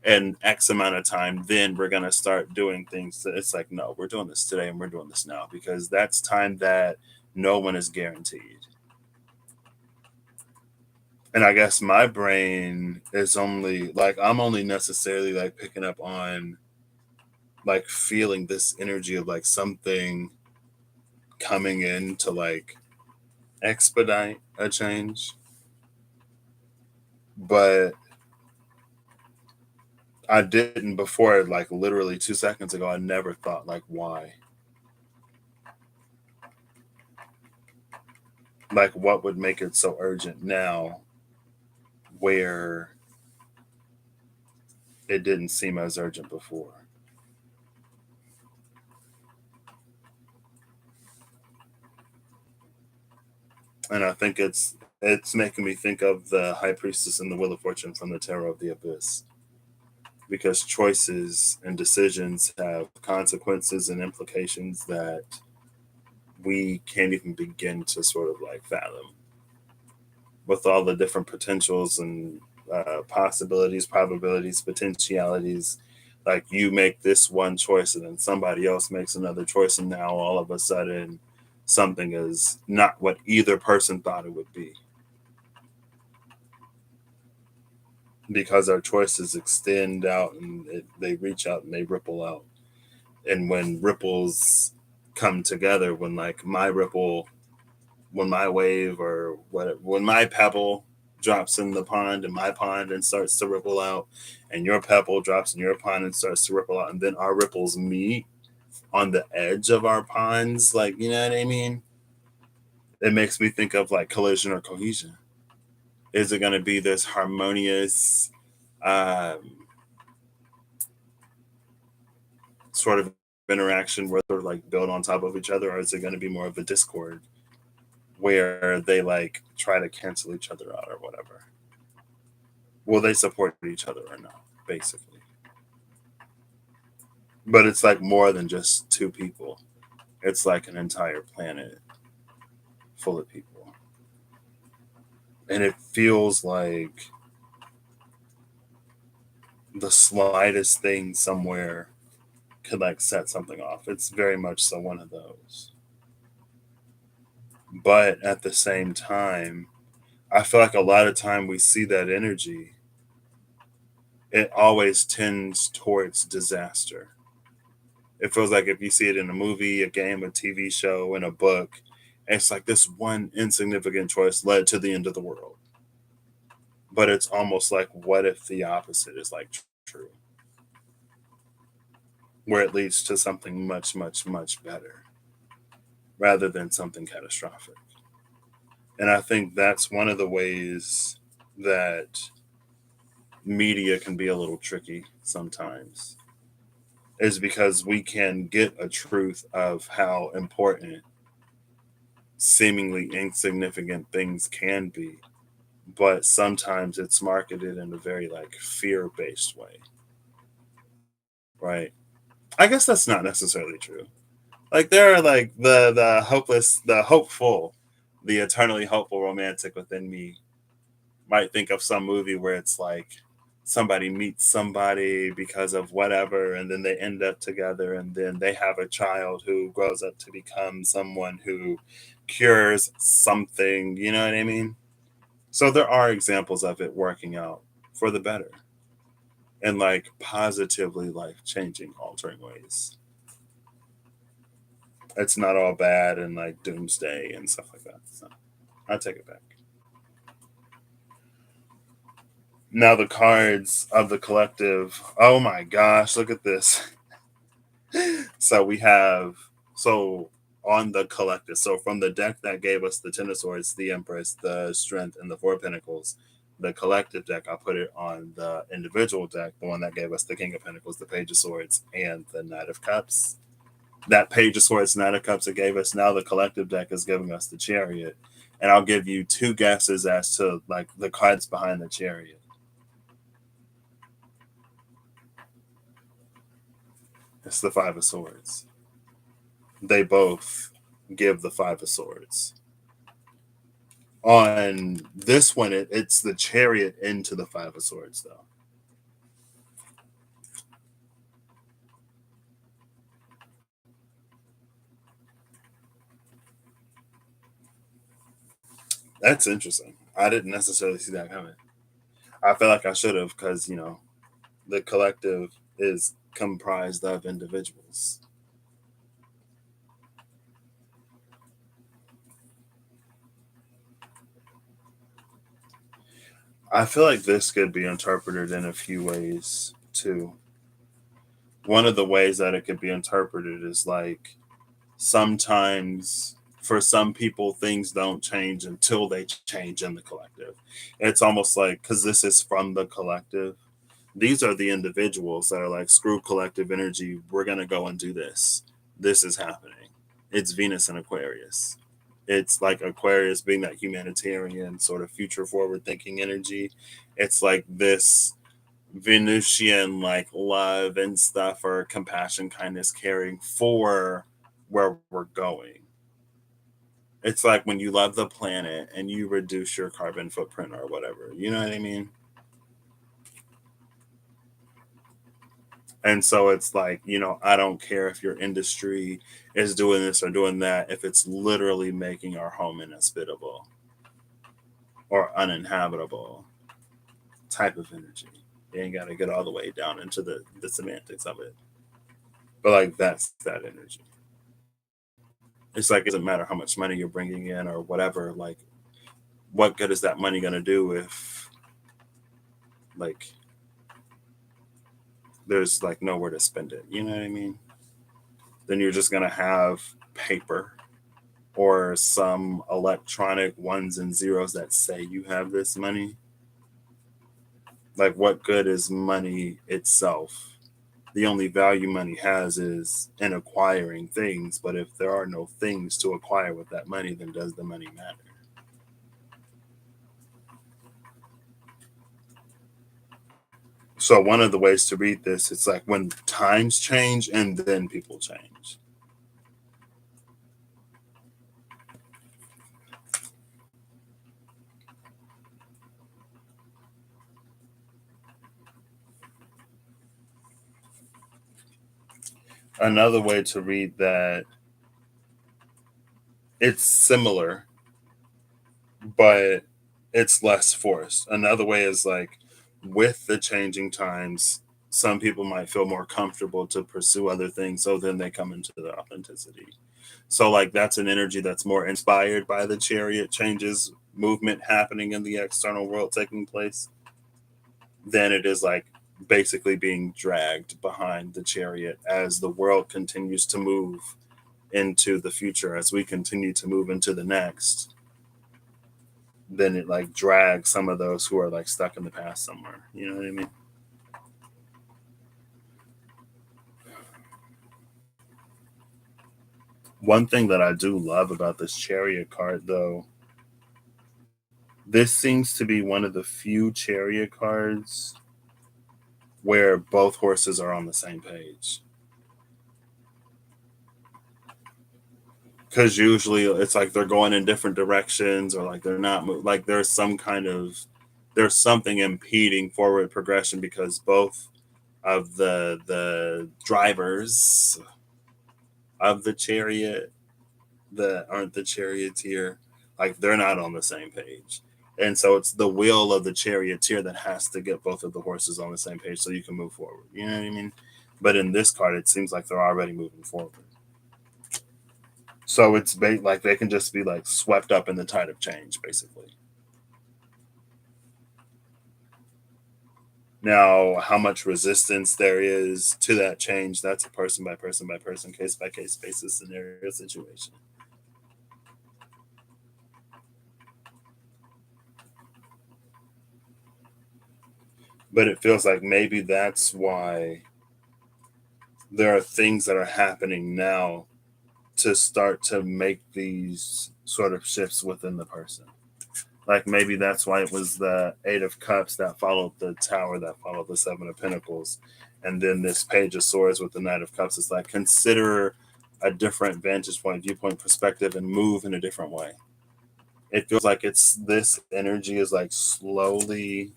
and X amount of time, then we're gonna start doing things. That it's like, no, we're doing this today and we're doing this now because that's time that no one is guaranteed. And I guess my brain is only like, I'm only necessarily like picking up on like feeling this energy of like something coming in to like expedite a change. But I didn't before, like literally 2 seconds ago. I never thought like why, like what would make it so urgent now, where it didn't seem as urgent before. And I think it's making me think of the High Priestess and the Wheel of Fortune from the Tarot of the Abyss, because choices and decisions have consequences and implications that we can't even begin to sort of like fathom, with all the different potentials and possibilities, probabilities, potentialities. Like you make this one choice and then somebody else makes another choice, and now all of a sudden something is not what either person thought it would be, because our choices extend out and they reach out and they ripple out. And when ripples come together, when like my ripple, when my wave or what, when my pebble drops in the pond and my pond and starts to ripple out, and your pebble drops in your pond and starts to ripple out, and then our ripples meet on the edge of our ponds, like, you know what I mean? It makes me think of like collision or cohesion. Is it going to be this harmonious um, sort of interaction where they're like build on top of each other, or is it going to be more of a discord where they like try to cancel each other out or whatever? Will they support each other or not, basically? But it's like more than just two people. It's like an entire planet full of people. And it feels like the slightest thing somewhere could like set something off. It's very much so one of those. But at the same time, I feel like a lot of time we see that energy, it always tends towards disaster. It feels like if you see it in a movie, a game, a TV show, in a book, it's like this one insignificant choice led to the end of the world. But it's almost like, what if the opposite is like true, where it leads to something much, much, much better rather than something catastrophic? And I think that's one of the ways that media can be a little tricky sometimes, is because we can get a truth of how important seemingly insignificant things can be, but sometimes it's marketed in a very like fear-based way, right? I guess that's not necessarily true. Like there are like the hopeless, the hopeful, the eternally hopeful romantic within me might think of some movie where it's like somebody meets somebody because of whatever, and then they end up together, and then they have a child who grows up to become someone who cures something, you know what I mean? So there are examples of it working out for the better and like positively life changing, altering ways. It's not all bad and like doomsday and stuff like that. So I take it back. Now the cards of the collective. Oh my gosh, look at this. So we have so on the collective. So from the deck that gave us the Ten of Swords, the Empress, the Strength, and the Four of Pentacles, the collective deck, I put it on the individual deck, the one that gave us the King of Pentacles, the Page of Swords, and the Knight of Cups. That Page of Swords, Knight of Cups it gave us. Now the collective deck is giving us the Chariot. And I'll give you two guesses as to like the cards behind the Chariot. It's the Five of Swords. They both give the Five of Swords. On this one, it's the Chariot into the Five of Swords, though. That's interesting. I didn't necessarily see that coming. I feel like I should have because, the collective is comprised of individuals. I feel like this could be interpreted in a few ways too. One of the ways that it could be interpreted is like sometimes for some people things don't change until they change in the collective. It's almost like because this is from the collective, these are the individuals that are like, screw collective energy, we're going to go and do this. This is happening. It's Venus and Aquarius. It's like Aquarius being that humanitarian sort of future forward thinking energy. It's like this Venusian like love and stuff, or compassion, kindness, caring for where we're going. It's like when you love the planet and you reduce your carbon footprint or whatever. You know what I mean? And so it's like, I don't care if your industry is doing this or doing that, if it's literally making our home inhospitable or uninhabitable type of energy. You ain't got to get all the way down into the semantics of it. But like, that's that energy. It's like, it doesn't matter how much money you're bringing in or whatever. Like, what good is that money going to do if, like, there's like nowhere to spend it? You know what I mean? Then you're just going to have paper or some electronic ones and zeros that say you have this money. Like, what good is money itself? The only value money has is in acquiring things. But if there are no things to acquire with that money, then does the money matter? So one of the ways to read this, it's like when times change and then people change. Another way to read that, it's similar, but it's less forced. Another way is like, with the changing times, some people might feel more comfortable to pursue other things, so then they come into their authenticity. So like, that's an energy that's more inspired by the Chariot changes movement happening in the external world taking place than it is like basically being dragged behind the Chariot as the world continues to move into the future, as we continue to move into the next. Then it like drags some of those who are like stuck in the past somewhere. You know what I mean? One thing that I do love about this Chariot card, though, this seems to be one of the few Chariot cards where both horses are on the same page. Because usually it's like they're going in different directions, or like they're not like there's something impeding forward progression, because both of the drivers of the Chariot that aren't the charioteer, like they're not on the same page. And so it's the will of the charioteer that has to get both of the horses on the same page so you can move forward. You know what I mean? But in this card, it seems like they're already moving forward. So it's like they can just be like swept up in the tide of change, basically. Now, how much resistance there is to that change, that's a person by person by person, case by case basis, scenario situation. But it feels like maybe that's why there are things that are happening now to start to make these sort of shifts within the person. Like maybe that's why it was the Eight of Cups that followed the Tower, that followed the Seven of Pentacles, and then this Page of Swords with the Knight of Cups. It's like consider a different vantage point, viewpoint, perspective, and move in a different way. It feels like it's this energy is like slowly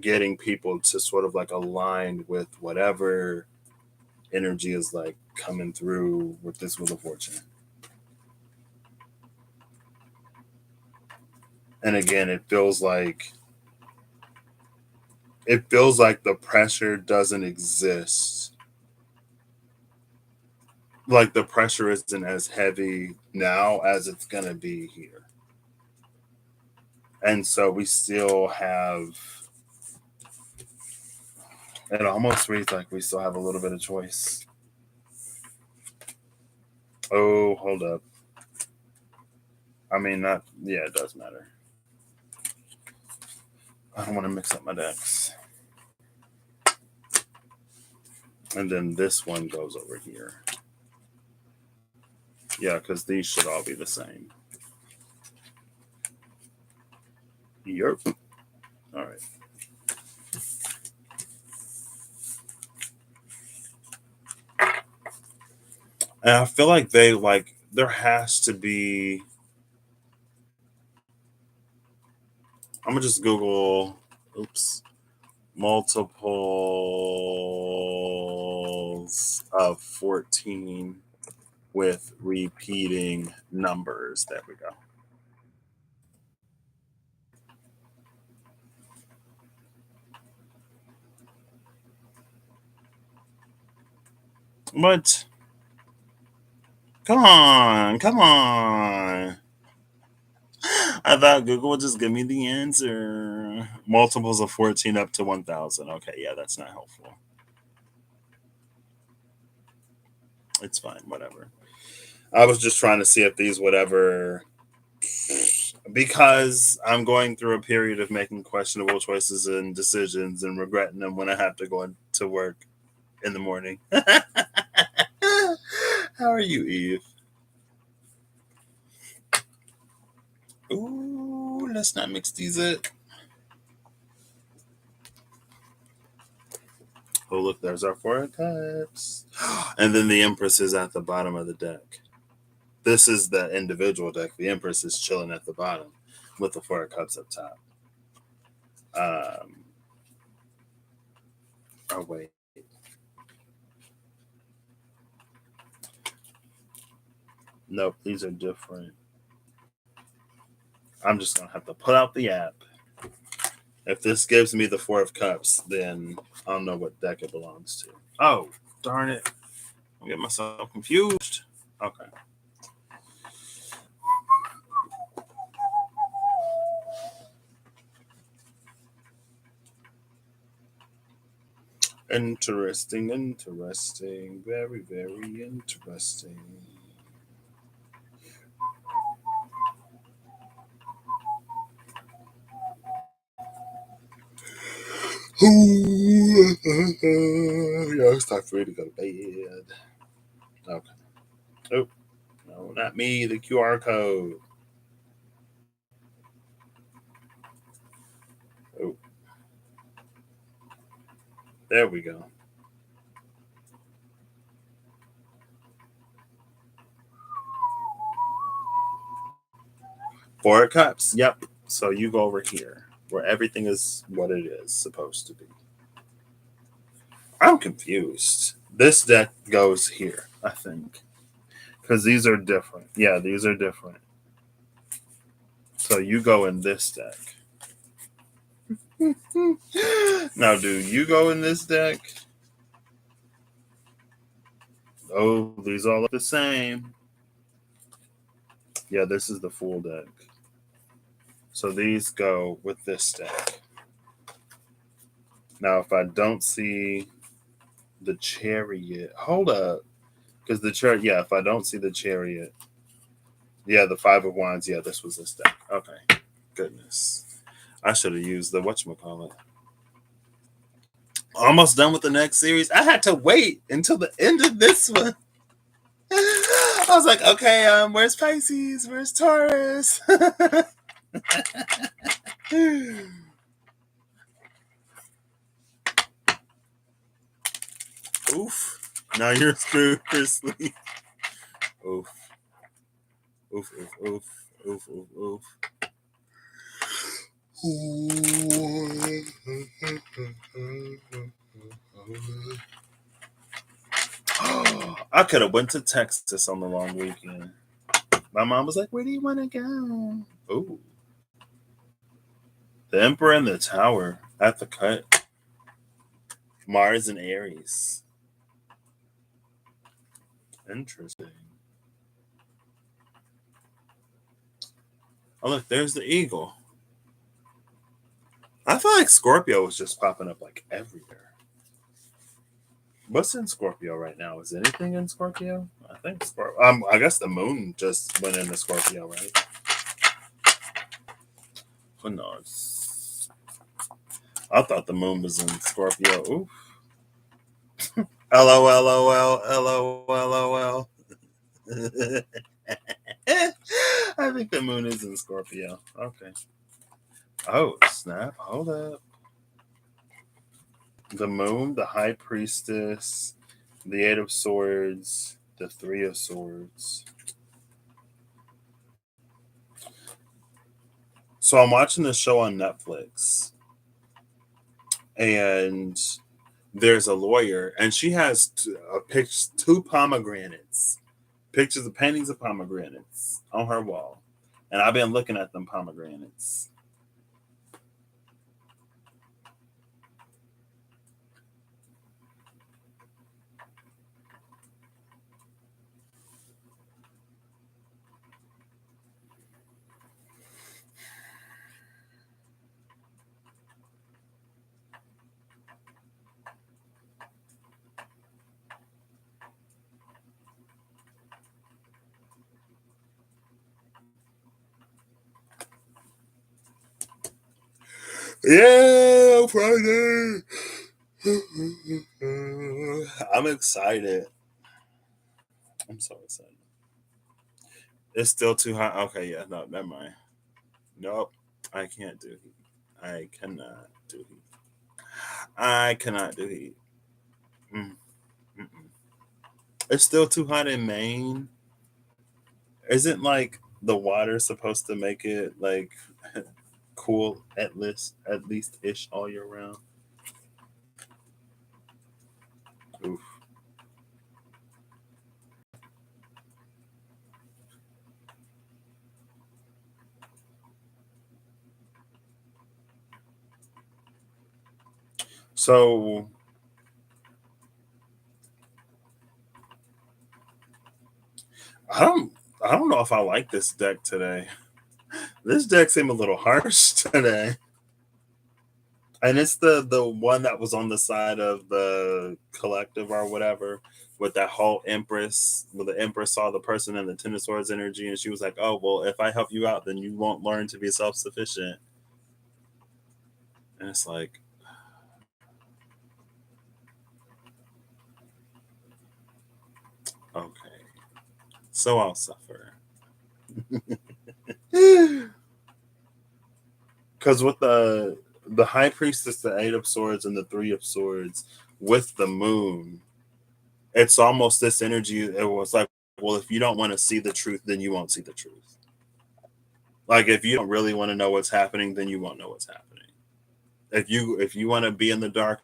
getting people to sort of like align with whatever energy is like coming through with this Wheel of Fortune. And again, it feels like the pressure doesn't exist. Like the pressure isn't as heavy now as it's going to be here. And so we still have, it almost reads like we still have a little bit of choice. Oh, hold up. I mean, not, yeah, it does matter. I don't want to mix up my decks. And then this one goes over here. Yeah, because these should all be the same. Yep. All right. And I feel like there has to be. I'm gonna just Google, multiples of 14 with repeating numbers. There we go. But come on. I thought Google would just give me the answer. Multiples of 14 up to 1,000. Okay, yeah, that's not helpful. It's fine, whatever. I was just trying to see if these would ever, because I'm going through a period of making questionable choices and decisions and regretting them when I have to go to work in the morning. How are you, Eve? Ooh, let's not mix these up. Oh, look, there's our Four of Cups. And then the Empress is at the bottom of the deck. This is the individual deck. The Empress is chilling at the bottom with the Four of Cups up top. Oh, wait. Nope, these are different. I'm just going to have to pull out the app. If this gives me the Four of Cups, then I don't know what deck it belongs to. Oh, darn it. I get myself confused. Okay. Interesting. Very, very interesting. Yeah, it's time for me to go to bed. Okay. Oh, no, not me. The QR code. Oh, there we go. Four of Cups. Yep. So you go over here where everything is what it is supposed to be. I'm confused. This deck goes here, I think. Because these are different. Yeah, these are different. So you go in this deck. Now, do you go in this deck? Oh, these all look the same. Yeah, this is the full deck. So these go with this deck. Now, if I don't see the chariot, hold up. Because the chariot, yeah, if I don't see the chariot, yeah, the Five of Wands, yeah, this was this deck. Okay, goodness. I should have used the whatchamacallit. Almost done with the next series. I had to wait until the end of this one. I was like, okay, where's Pisces? Where's Taurus? Oof. Now you're screwed, Chrisley. Oof. Oof, oof, oof. Oof, oof, oof. I could have went to Texas on the long weekend. My mom was like, "Where do you want to go?" Oh, the Emperor and the Tower at the cut. Mars and Aries. Interesting. Oh, look, there's the eagle. I feel like Scorpio was just popping up like everywhere. What's in Scorpio right now? Is anything in Scorpio? I think Scorpio. I guess the moon just went into Scorpio, right? Who knows? I thought the moon was in Scorpio. Ooh. LOL, LOL, LOL, LOL. I think the moon is in Scorpio. Okay. Oh, snap. Hold up. The moon, the high priestess, the eight of swords, the three of swords. So I'm watching this show on Netflix, and there's a lawyer, and she has two pomegranates, pictures of paintings of pomegranates on her wall, and I've been looking at them pomegranates. Yeah, Friday. I'm excited. I'm so excited. It's still too hot. Okay, yeah, no, never mind. Nope, I can't do heat. I cannot do heat. I cannot do heat. Mm, mm-mm. It's still too hot in Maine. Isn't like the water supposed to make it like cool at least ish all year round? Oof. So I don't I don't know if I like this deck today. This deck seemed a little harsh today. And it's the one that was on the side of the collective or whatever, with that whole Empress, where the Empress saw the person in the Ten of Swords energy, and she was like, "Oh well, if I help you out, then you won't learn to be self sufficient." And it's like, okay, so I'll suffer. Because with the High Priestess, the Eight of Swords, and the Three of Swords, with the Moon, it's almost this energy. It was like, well, if you don't want to see the truth, then you won't see the truth. Like if you don't really want to know what's happening, then you won't know what's happening. If you want to be in the dark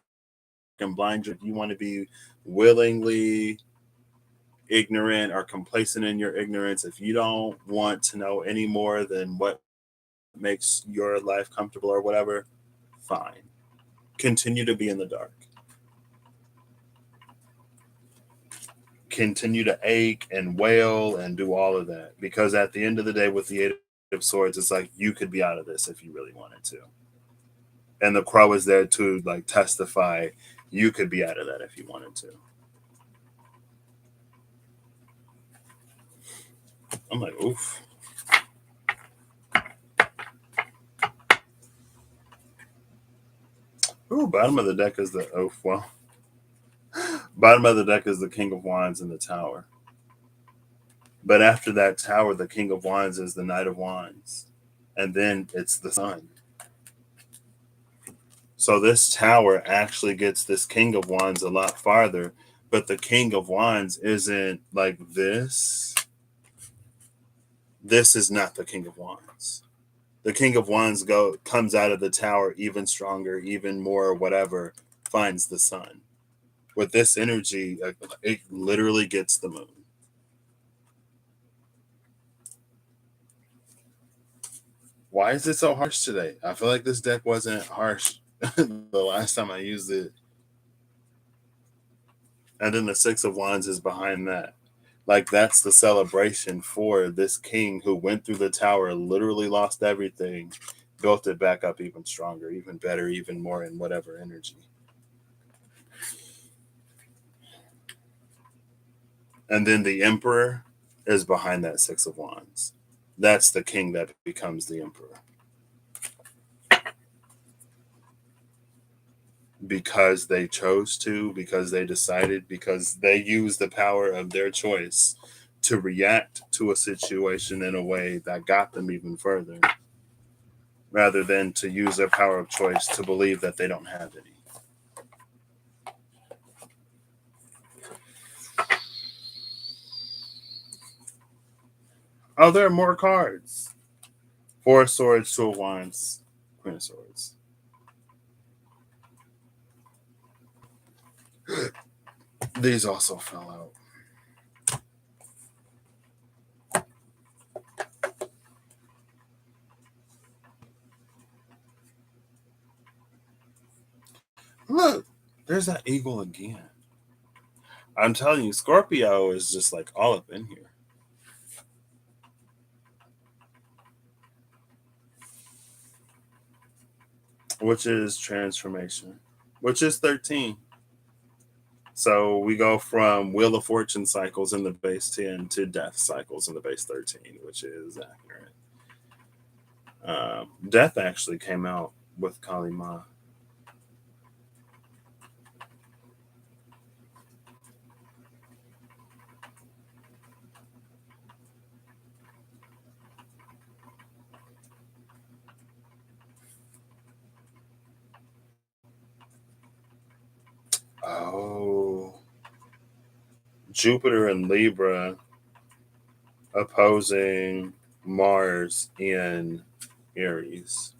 and blind, if you want to be willingly ignorant or complacent in your ignorance, if you don't want to know any more than what makes your life comfortable or whatever, fine. Continue to be in the dark. Continue to ache and wail and do all of that. Because at the end of the day, with the Eight of Swords, it's like you could be out of this if you really wanted to. And the crow is there to like testify you could be out of that if you wanted to. I'm like, oof. Ooh, bottom of the deck is the bottom of the deck is the King of Wands in the Tower. But after that Tower, the King of Wands is the Knight of Wands. And then it's the Sun. So this Tower actually gets this King of Wands a lot farther. But the King of Wands isn't like this. This is not the King of Wands. The King of Wands comes out of the Tower even stronger, even more, whatever, finds the Sun. With this energy, it literally gets the Moon. Why is it so harsh today? I feel like this deck wasn't harsh the last time I used it. And then the Six of Wands is behind that. Like, that's the celebration for this king who went through the Tower, literally lost everything, built it back up even stronger, even better, even more in whatever energy. And then the Emperor is behind that Six of Wands. That's the king that becomes the Emperor. Because they chose to, because they decided, because they used the power of their choice to react to a situation in a way that got them even further, rather than to use their power of choice to believe that they don't have any. Oh, there are more cards. Four of Swords, Two of Wands, Queen of Swords. These also fell out. Look, there's that eagle again. I'm telling you, Scorpio is just like all up in here. Which is transformation, which is 13. So we go from Wheel of Fortune cycles in the base 10 to death cycles in the base 13, which is accurate. Death actually came out with Kali Ma. Oh. Jupiter and Libra opposing Mars in Aries.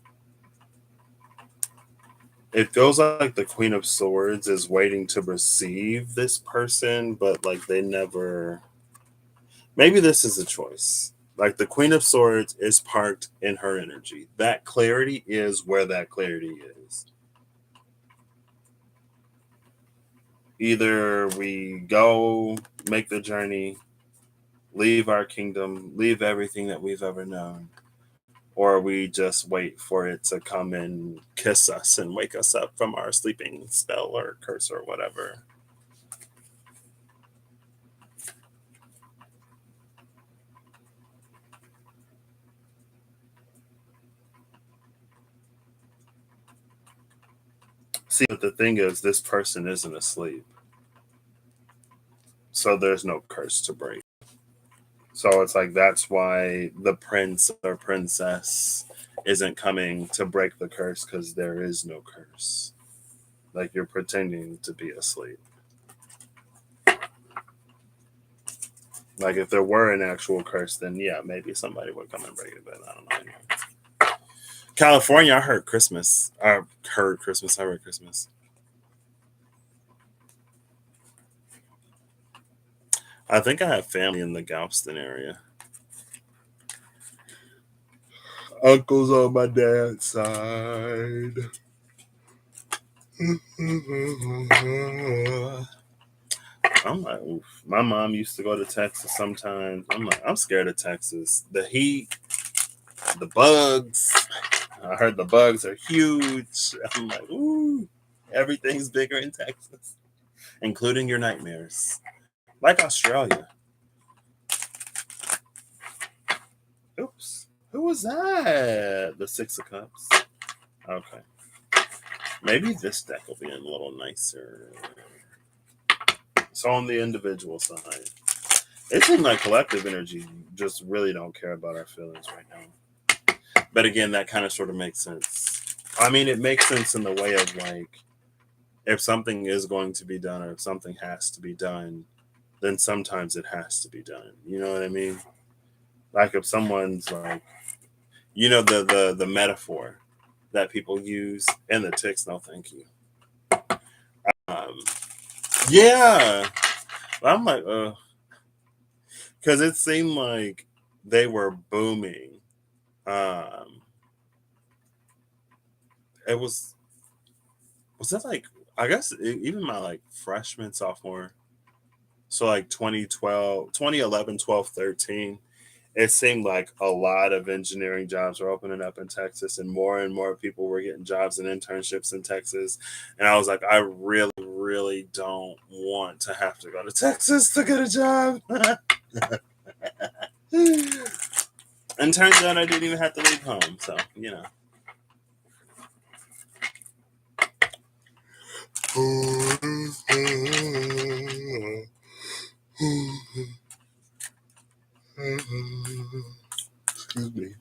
It feels like the Queen of Swords is waiting to receive this person, but like they never. Maybe this is a choice. Like the Queen of Swords is parked in her energy. That clarity is where that clarity is. Either we go make the journey, leave our kingdom, leave everything that we've ever known, or we just wait for it to come and kiss us and wake us up from our sleeping spell or curse or whatever. See, but the thing is, this person isn't asleep. So there's no curse to break. So it's like that's why the prince or princess isn't coming to break the curse because there is no curse. Like you're pretending to be asleep. Like if there were an actual curse, then yeah, maybe somebody would come and break it, but I don't know. Anyway. California, I heard Christmas. I heard Christmas. I think I have family in the Galveston area. Uncles on my dad's side. I'm like, oof. My mom used to go to Texas sometimes. I'm like, I'm scared of Texas. The heat, the bugs, I heard the bugs are huge. I'm like, ooh, everything's bigger in Texas, including your nightmares. Like Australia. Oops. Who was that? The Six of Cups. Okay. Maybe this deck will be a little nicer. So on the individual side, it seems like collective energy just really don't care about our feelings right now. But again, that kind of sort of makes sense. I mean, it makes sense in the way of like, if something is going to be done or if something has to be done, then sometimes it has to be done. You know what I mean? Like if someone's like, the metaphor that people use and the ticks, no thank you. Um, yeah. I'm like, because it seemed like they were booming. Um, it was that like, I guess even my like freshman, sophomore, so like 2012, 2011, 12, 13. It seemed like a lot of engineering jobs were opening up in Texas and more people were getting jobs and internships in Texas. And I was like, I really, really don't want to have to go to Texas to get a job. And turns out I didn't even have to leave home. So, Excuse me.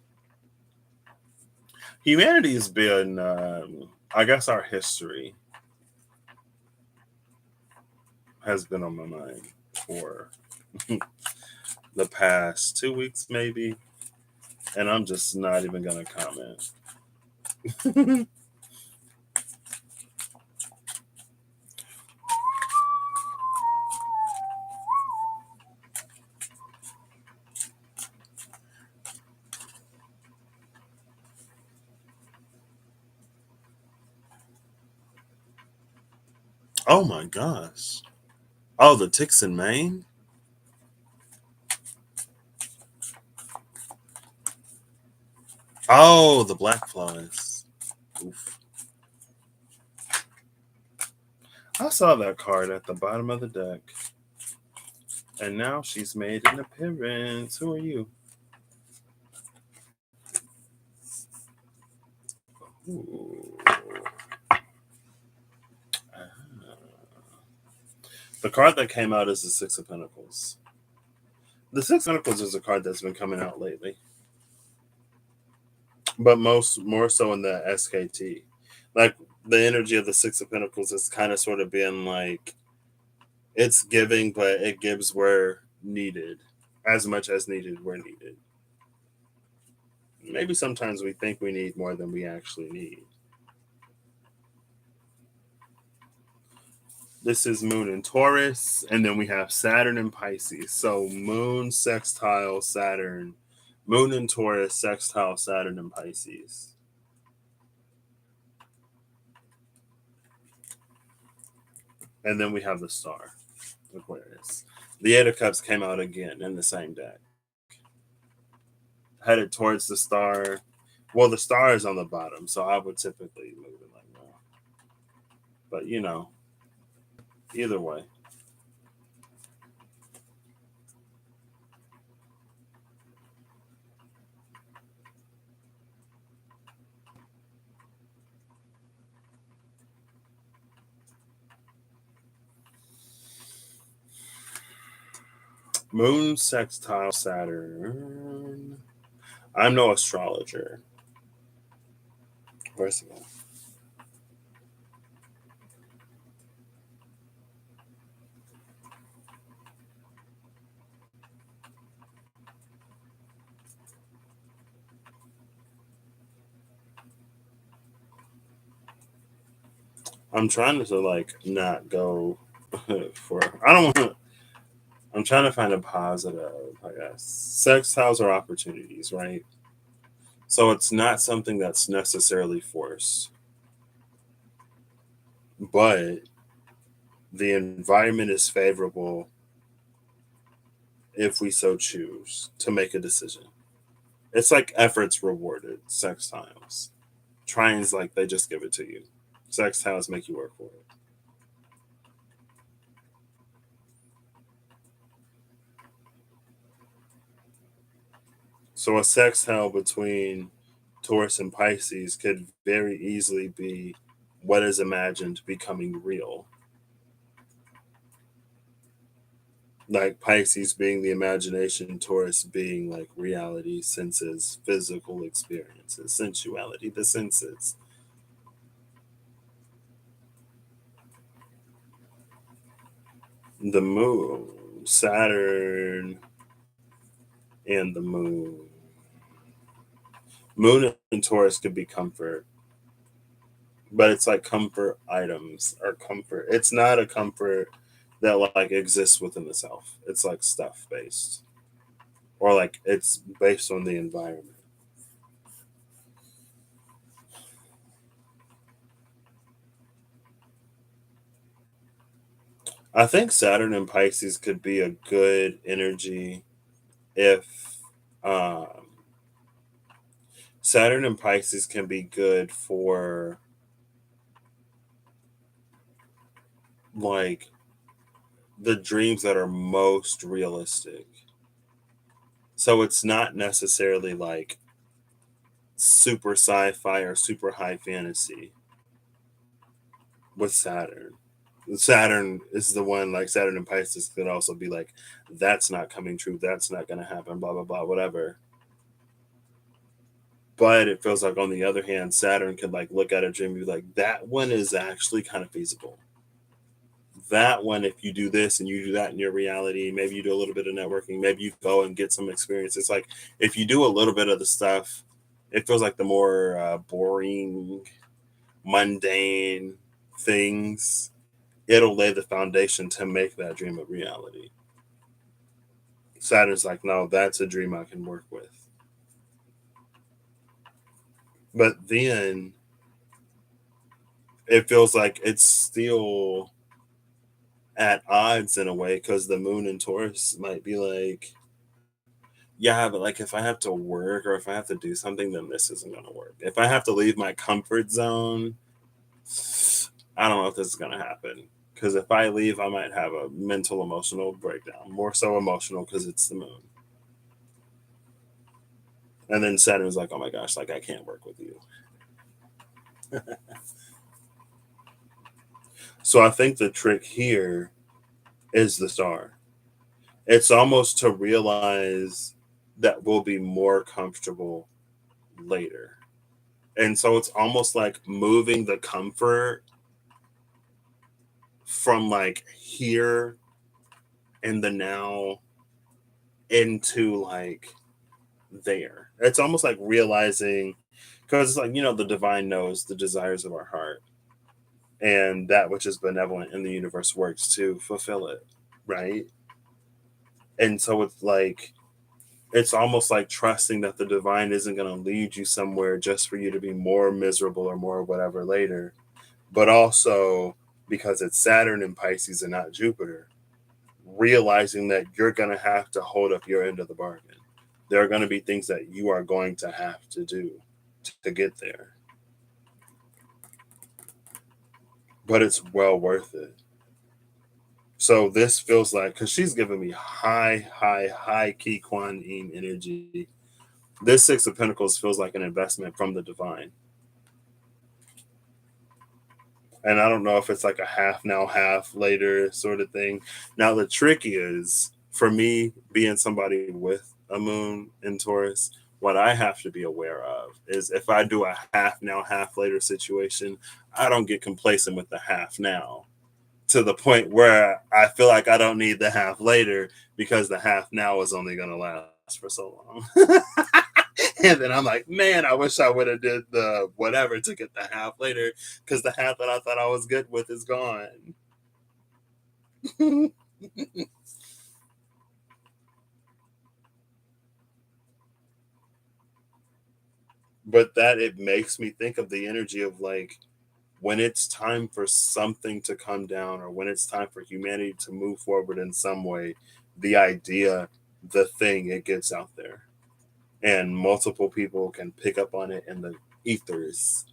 Humanity has been, I guess, our history has been on my mind for the past 2 weeks, maybe. And I'm just not even going to comment. Oh my gosh. Oh, the ticks in Maine? Oh, the black flies. Oof. I saw that card at the bottom of the deck. And now she's made an appearance. Who are you? Ooh. The card that came out is the Six of Pentacles. The Six of Pentacles is a card that's been coming out lately, but more so in the SKT. Like the energy of the Six of Pentacles is kind of sort of being like it's giving, but it gives where needed, as much as needed where needed. Maybe sometimes we think we need more than we actually need. This is Moon in Taurus, and then we have Saturn in Pisces. So Moon sextile Saturn, Moon in Taurus sextile Saturn in Pisces. And then we have the Star, Aquarius. The Eight of Cups came out again in the same deck. Headed towards the Star. Well, the Star is on the bottom, so I would typically move it like that. But either way. Moon sextile Saturn. I'm no astrologer. Where's it going? I'm trying to like not go for. I don't want to. I'm trying to find a positive. I guess sextiles are opportunities, right? So it's not something that's necessarily forced, but the environment is favorable if we so choose to make a decision. It's like efforts rewarded, sextiles. Trines, like, they just give it to you. Sextiles make you work for it. So a sextile between Taurus and Pisces could very easily be what is imagined becoming real. Like Pisces being the imagination, Taurus being like reality, senses, physical experiences, sensuality, the senses. The moon, Saturn, and the moon. Moon and Taurus could be comfort, but it's like comfort items or comfort. It's not a comfort that like exists within the self. It's like stuff based, or like it's based on the environment. I think Saturn and Pisces could be a good energy if um, Saturn and Pisces can be good for like the dreams that are most realistic. So it's not necessarily like super sci-fi or super high fantasy with Saturn. Saturn is the one, like Saturn and Pisces could also be like, that's not coming true, that's not going to happen, blah blah blah, whatever. But it feels like on the other hand, Saturn could like look at a dream and be like, that one is actually kind of feasible. That one, if you do this and you do that in your reality, maybe you do a little bit of networking, maybe you go and get some experience. It's like if you do a little bit of the stuff, it feels like the more boring, mundane things, it'll lay the foundation to make that dream a reality. Saturn's like, no, that's a dream I can work with. But then it feels like it's still at odds in a way because the moon in Taurus might be like, yeah, but like if I have to work or if I have to do something, then this isn't going to work. If I have to leave my comfort zone, I don't know if this is going to happen. Because if I leave, I might have a mental, emotional breakdown. More so emotional because it's the moon. And then Saturn's like, oh my gosh, like I can't work with you. So I think the trick here is the star. It's almost to realize that we'll be more comfortable later. And so it's almost like moving the comfort from like here in the now into like there. It's almost like realizing because it's like, the divine knows the desires of our heart and that which is benevolent in the universe works to fulfill it. Right. And so it's like, it's almost like trusting that the divine isn't going to lead you somewhere just for you to be more miserable or more whatever later, but also because it's Saturn and Pisces and not Jupiter, realizing that you're going to have to hold up your end of the bargain. There are going to be things that you are going to have to do to get there, but it's well worth it. So this feels like, because she's giving me high key Kuan Yin energy. This Six of Pentacles feels like an investment from the divine. And I don't know if it's like a half now, half later sort of thing. Now, the trick is for me being somebody with a moon in Taurus, what I have to be aware of is if I do a half now, half later situation, I don't get complacent with the half now to the point where I feel like I don't need the half later because the half now is only going to last for so long. And then I'm like, man, I wish I would have did the whatever to get the half later because the half that I thought I was good with is gone. But that it makes me think of the energy of like when it's time for something to come down or when it's time for humanity to move forward in some way, the idea, the thing, it gets out there and multiple people can pick up on it in the ethers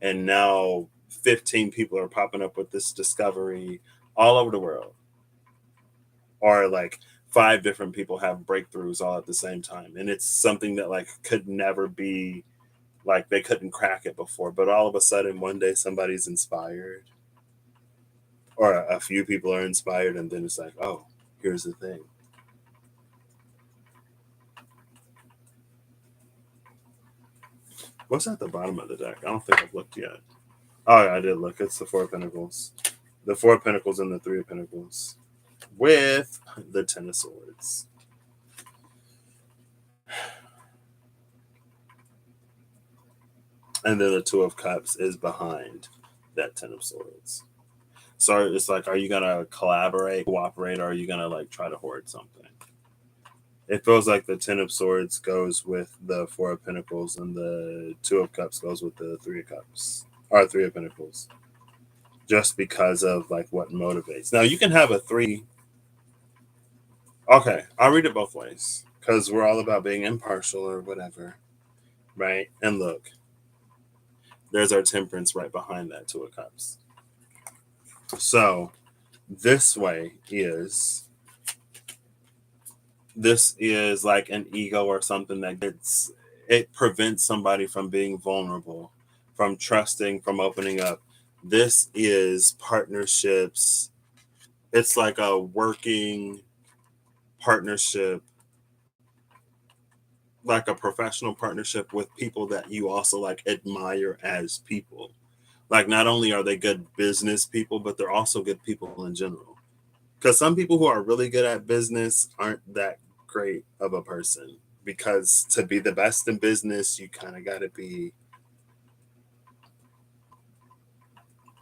and now 15 people are popping up with this discovery all over the world, or like 5 different people have breakthroughs all at the same time, and it's something that like could never be, like they couldn't crack it before, but all of a sudden one day somebody's inspired, or a few people are inspired, and then it's like, oh, here's the thing. What's at the bottom of the deck? I don't think I've looked yet. Oh, yeah, I did look. It's the Four of Pentacles. The Four of Pentacles and the Three of Pentacles. With the Ten of Swords. And then the Two of Cups is behind that Ten of Swords. So it's like, are you going to collaborate, cooperate, or are you going to like try to hoard something? It feels like the Ten of Swords goes with the Four of Pentacles, and the Two of Cups goes with the Three of Cups, or Three of Pentacles. Just because of like what motivates. Now you can have a three. Okay, I'll read it both ways because we're all about being impartial or whatever, right? And look, there's our Temperance right behind that Two of Cups. So this way is, this is like an ego or something that gets, it prevents somebody from being vulnerable, from trusting, from opening up. This is partnerships. It's like a working partnership, like a professional partnership with people that you also like admire as people. Like not only are they good business people, but they're also good people in general. Because some people who are really good at business aren't that great of a person. Because to be the best in business, you kind of got to be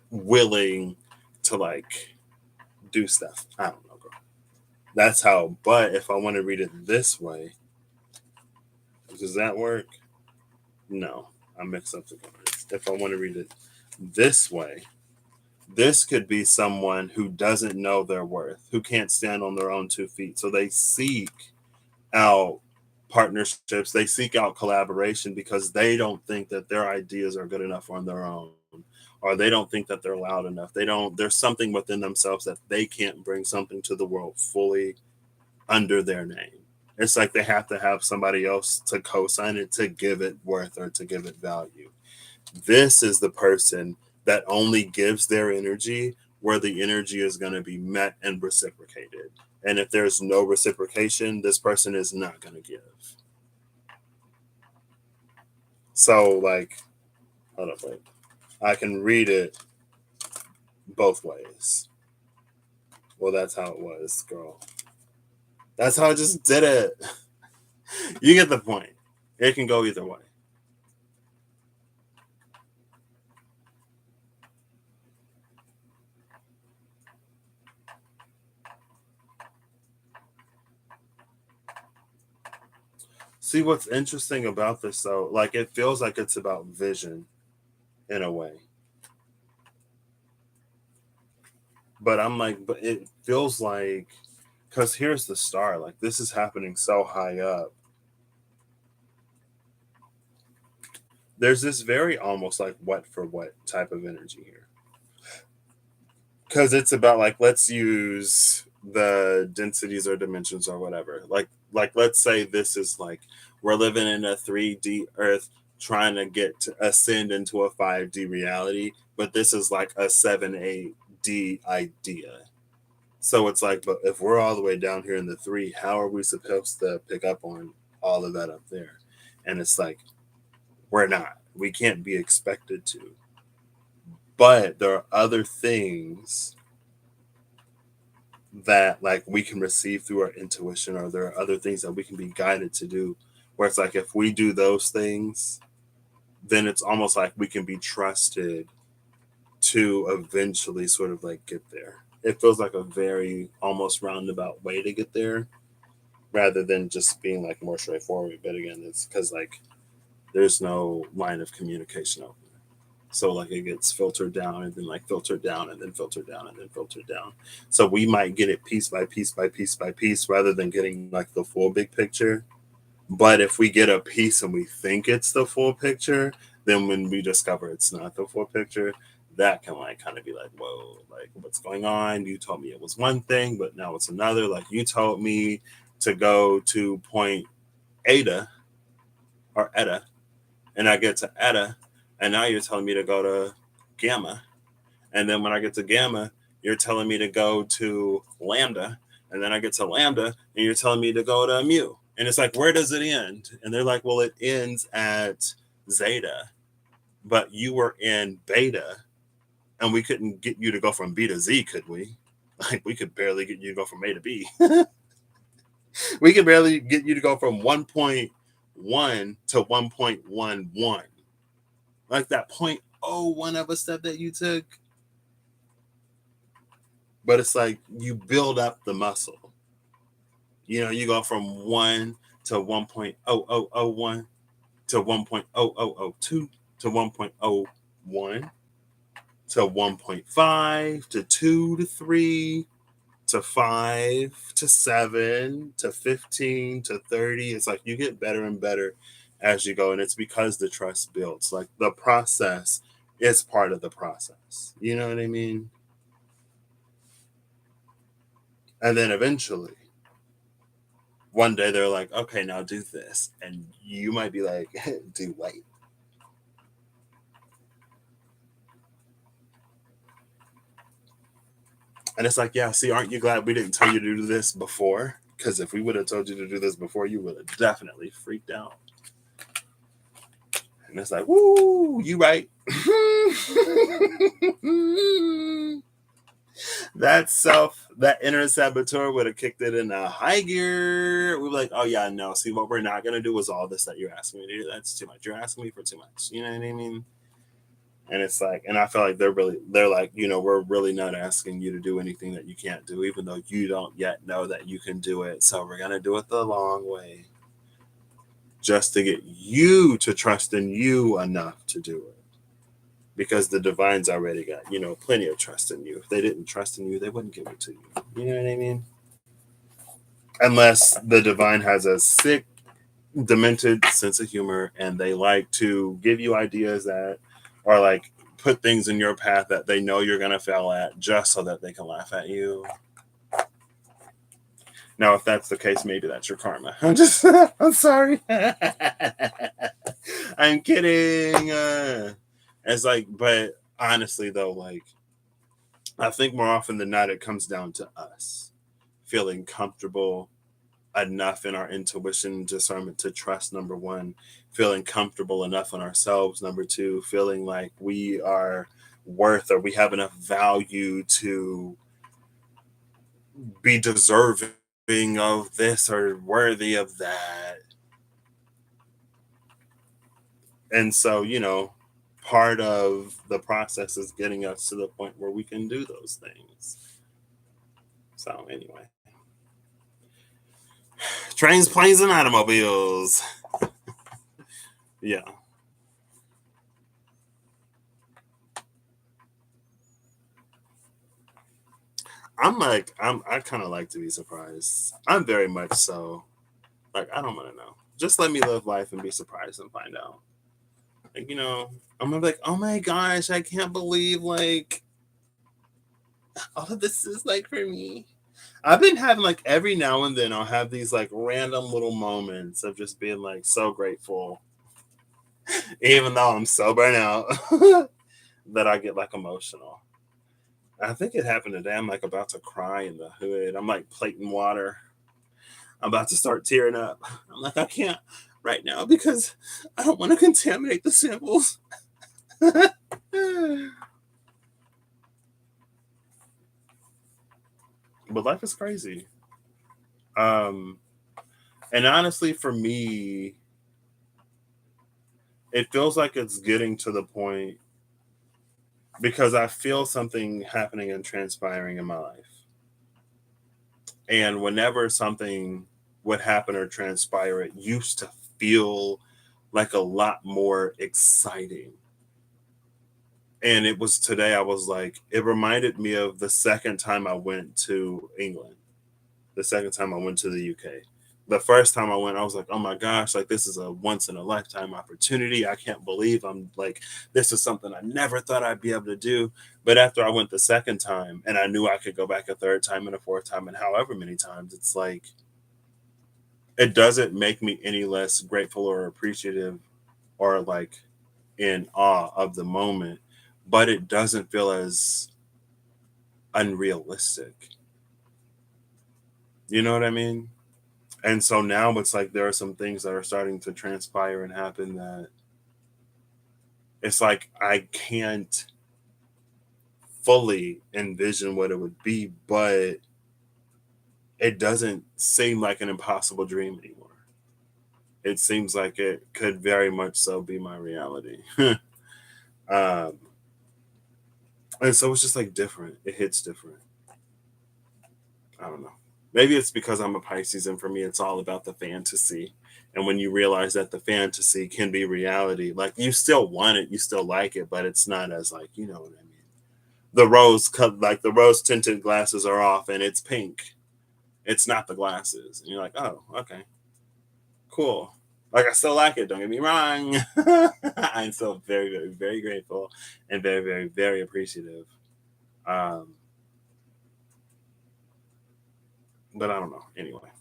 willing to like do stuff. I don't know, girl. That's how. But if I want to read it this way, does that work? No, I mixed up the cards. If I want to read it this way, this could be someone who doesn't know their worth, who can't stand on their own 2 feet. So they seek out partnerships, they seek out collaboration because they don't think that their ideas are good enough on their own, or they don't think that they're loud enough. There's something within themselves that they can't bring something to the world fully under their name. It's like they have to have somebody else to co-sign it, to give it worth, or to give it value. This is the person that only gives their energy where the energy is going to be met and reciprocated. And if there's no reciprocation, this person is not going to give. So, like, hold up, wait. I can read it both ways. Well, that's how it was, girl. That's how I just did it. You get the point. It can go either way. See, what's interesting about this, though, like it feels like it's about vision in a way. But I'm like, but it feels like, because here's the star, like this is happening so high up. There's this very almost like what for what type of energy here. Because it's about like, let's use the densities or dimensions or whatever. Like let's say this is like we're living in a 3D earth trying to get to ascend into a 5D reality, but this is like a 7-8D idea. So it's like, but if we're all the way down here in the 3, how are we supposed to pick up on all of that up there? And it's like, we're not. We can't be expected to. But there are other things that like we can receive through our intuition, or there are other things that we can be guided to do, where it's like if we do those things, then it's almost like we can be trusted to eventually sort of like get there. It feels like a very almost roundabout way to get there rather than just being like more straightforward. But again, it's because like there's no line of communication open. So like it gets filtered down and then like filtered down and then filtered down and then filtered down. So we might get it piece by piece by piece by piece rather than getting like the full big picture. But if we get a piece and we think it's the full picture, then when we discover it's not the full picture, that can like kind of be like, whoa, like what's going on? You told me it was one thing, but now it's another. Like you told me to go to point Eta or Eta, and I get to Eta, and now you're telling me to go to Gamma. And then when I get to Gamma, you're telling me to go to Lambda. And then I get to Lambda, and you're telling me to go to Mu. And it's like, where does it end? And they're like, well, it ends at Zeta, but you were in Beta, and we couldn't get you to go from B to Z, could we? Like, we could barely get you to go from A to B. We could barely get you to go from 1.1 to 1.11. Like that 0.01 of a step that you took. But it's like you build up the muscle. You know, you go from 1 to 1.0001 to 1.0002 to 1.01 to 1.5 to 2 to 3 to 5 to 7 to 15 to 30. It's like you get better and better as you go. And it's because the trust builds. Like the process is part of the process. You know what I mean? And then eventually, one day they're like, okay, now do this. And you might be like, do what? And it's like, yeah, see, aren't you glad we didn't tell you to do this before? Because if we would have told you to do this before, you would have definitely freaked out. And it's like, woo, you right. That inner saboteur would have kicked it in a high gear. We'd be like, oh yeah, no. See, what we're not gonna do is all this that you're asking me to do. That's too much. You're asking me for too much. You know what I mean? And it's like, and I feel like they're like, you know, we're really not asking you to do anything that you can't do, even though you don't yet know that you can do it. So we're gonna do it the long way, just to get you to trust in you enough to do it. Because the divine's already got, you know, plenty of trust in you. If they didn't trust in you, they wouldn't give it to you. You know what I mean? Unless the divine has a sick, demented sense of humor and they like to give you ideas that are like put things in your path that they know you're going to fail at just so that they can laugh at you. Now, if that's the case, maybe that's your karma. I'm sorry. I'm kidding. It's like, but honestly, though, like, I think more often than not, it comes down to us feeling comfortable enough in our intuition and discernment to trust, number one, feeling comfortable enough in ourselves, number two, feeling like we are worth or we have enough value to be deserving of this or worthy of that. And so, you know, part of the process is getting us to the point where we can do those things. So, anyway, trains, planes, and automobiles. Yeah. I kind of like to be surprised. I'm very much so. Like, I don't want to know. Just let me live life and be surprised and find out. Like, you know, I'm gonna be like, oh my gosh, I can't believe like all of this is like for me. I've been having like every now and then I'll have these like random little moments of just being like so grateful, even though I'm so burnt out that I get like emotional. I think it happened today. I'm like about to cry in the hood. I'm like plating water. I'm about to start tearing up. I'm like, I can't right now because I don't want to contaminate the samples. But life is crazy. Um, and honestly, for me, it feels like it's getting to the point because I feel something happening and transpiring in my life. And whenever something would happen or transpire, it used to feel like a lot more exciting. And it was today, I was like, it reminded me of the second time I went to England, the second time I went to the UK. the first time I went, I was like, oh my gosh, like this is a once in a lifetime opportunity. I can't believe I'm like, this is something I never thought I'd be able to do. But after I went the second time and I knew I could go back a third time and a fourth time and however many times, it's like, it doesn't make me any less grateful or appreciative or like in awe of the moment, but it doesn't feel as unrealistic. You know what I mean? And so now it's like there are some things that are starting to transpire and happen that it's like I can't fully envision what it would be, but it doesn't seem like an impossible dream anymore. It seems like it could very much so be my reality. um, and so it's just like different. It hits different. I don't know. Maybe it's because I'm a Pisces and for me it's all about the fantasy. And when you realize that the fantasy can be reality, like you still want it, you still like it, but it's not as like, you know what I mean. The rose cut like the rose tinted glasses are off and it's pink. It's not the glasses. And you're like, oh, okay, cool. Like I still like it, don't get me wrong. I'm still very, very, very grateful and very, very, very appreciative. Um, but I don't know. Anyway.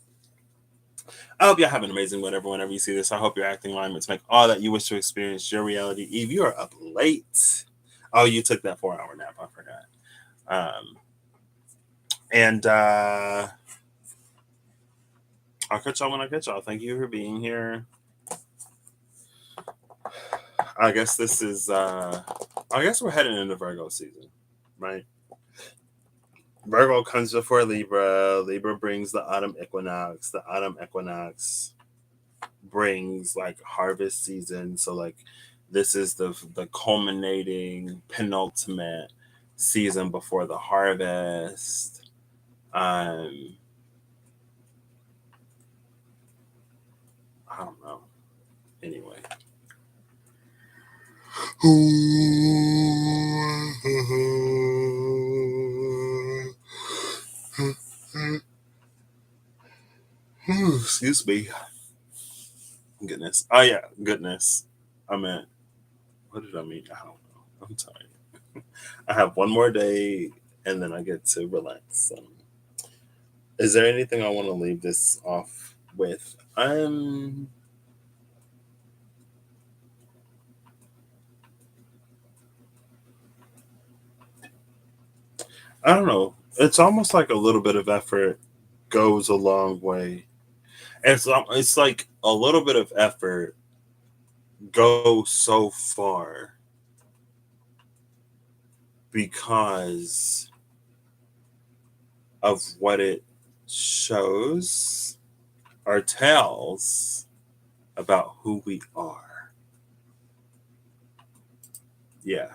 I hope y'all have an amazing whatever whenever you see this. I hope your acting alignments make all that you wish to experience your reality. Eve, you are up late. Oh, you took that 4 hour nap. I forgot. And I'll catch y'all when I catch y'all. Thank you for being here. I guess this is I guess we're heading into Virgo season, right? Virgo comes before Libra. Libra brings the autumn equinox. The autumn equinox brings like harvest season. So like this is the culminating penultimate season before the harvest. Um I don't know. Anyway. Excuse me. Goodness. Oh yeah, goodness. I meant what did I mean? I don't know. I'm tired. I have one more day and then I get to relax. So is there anything I want to leave this off with? I don't know. It's almost like a little bit of effort goes a long way. It's like a little bit of effort goes so far because of what it shows or tells about who we are. Yeah.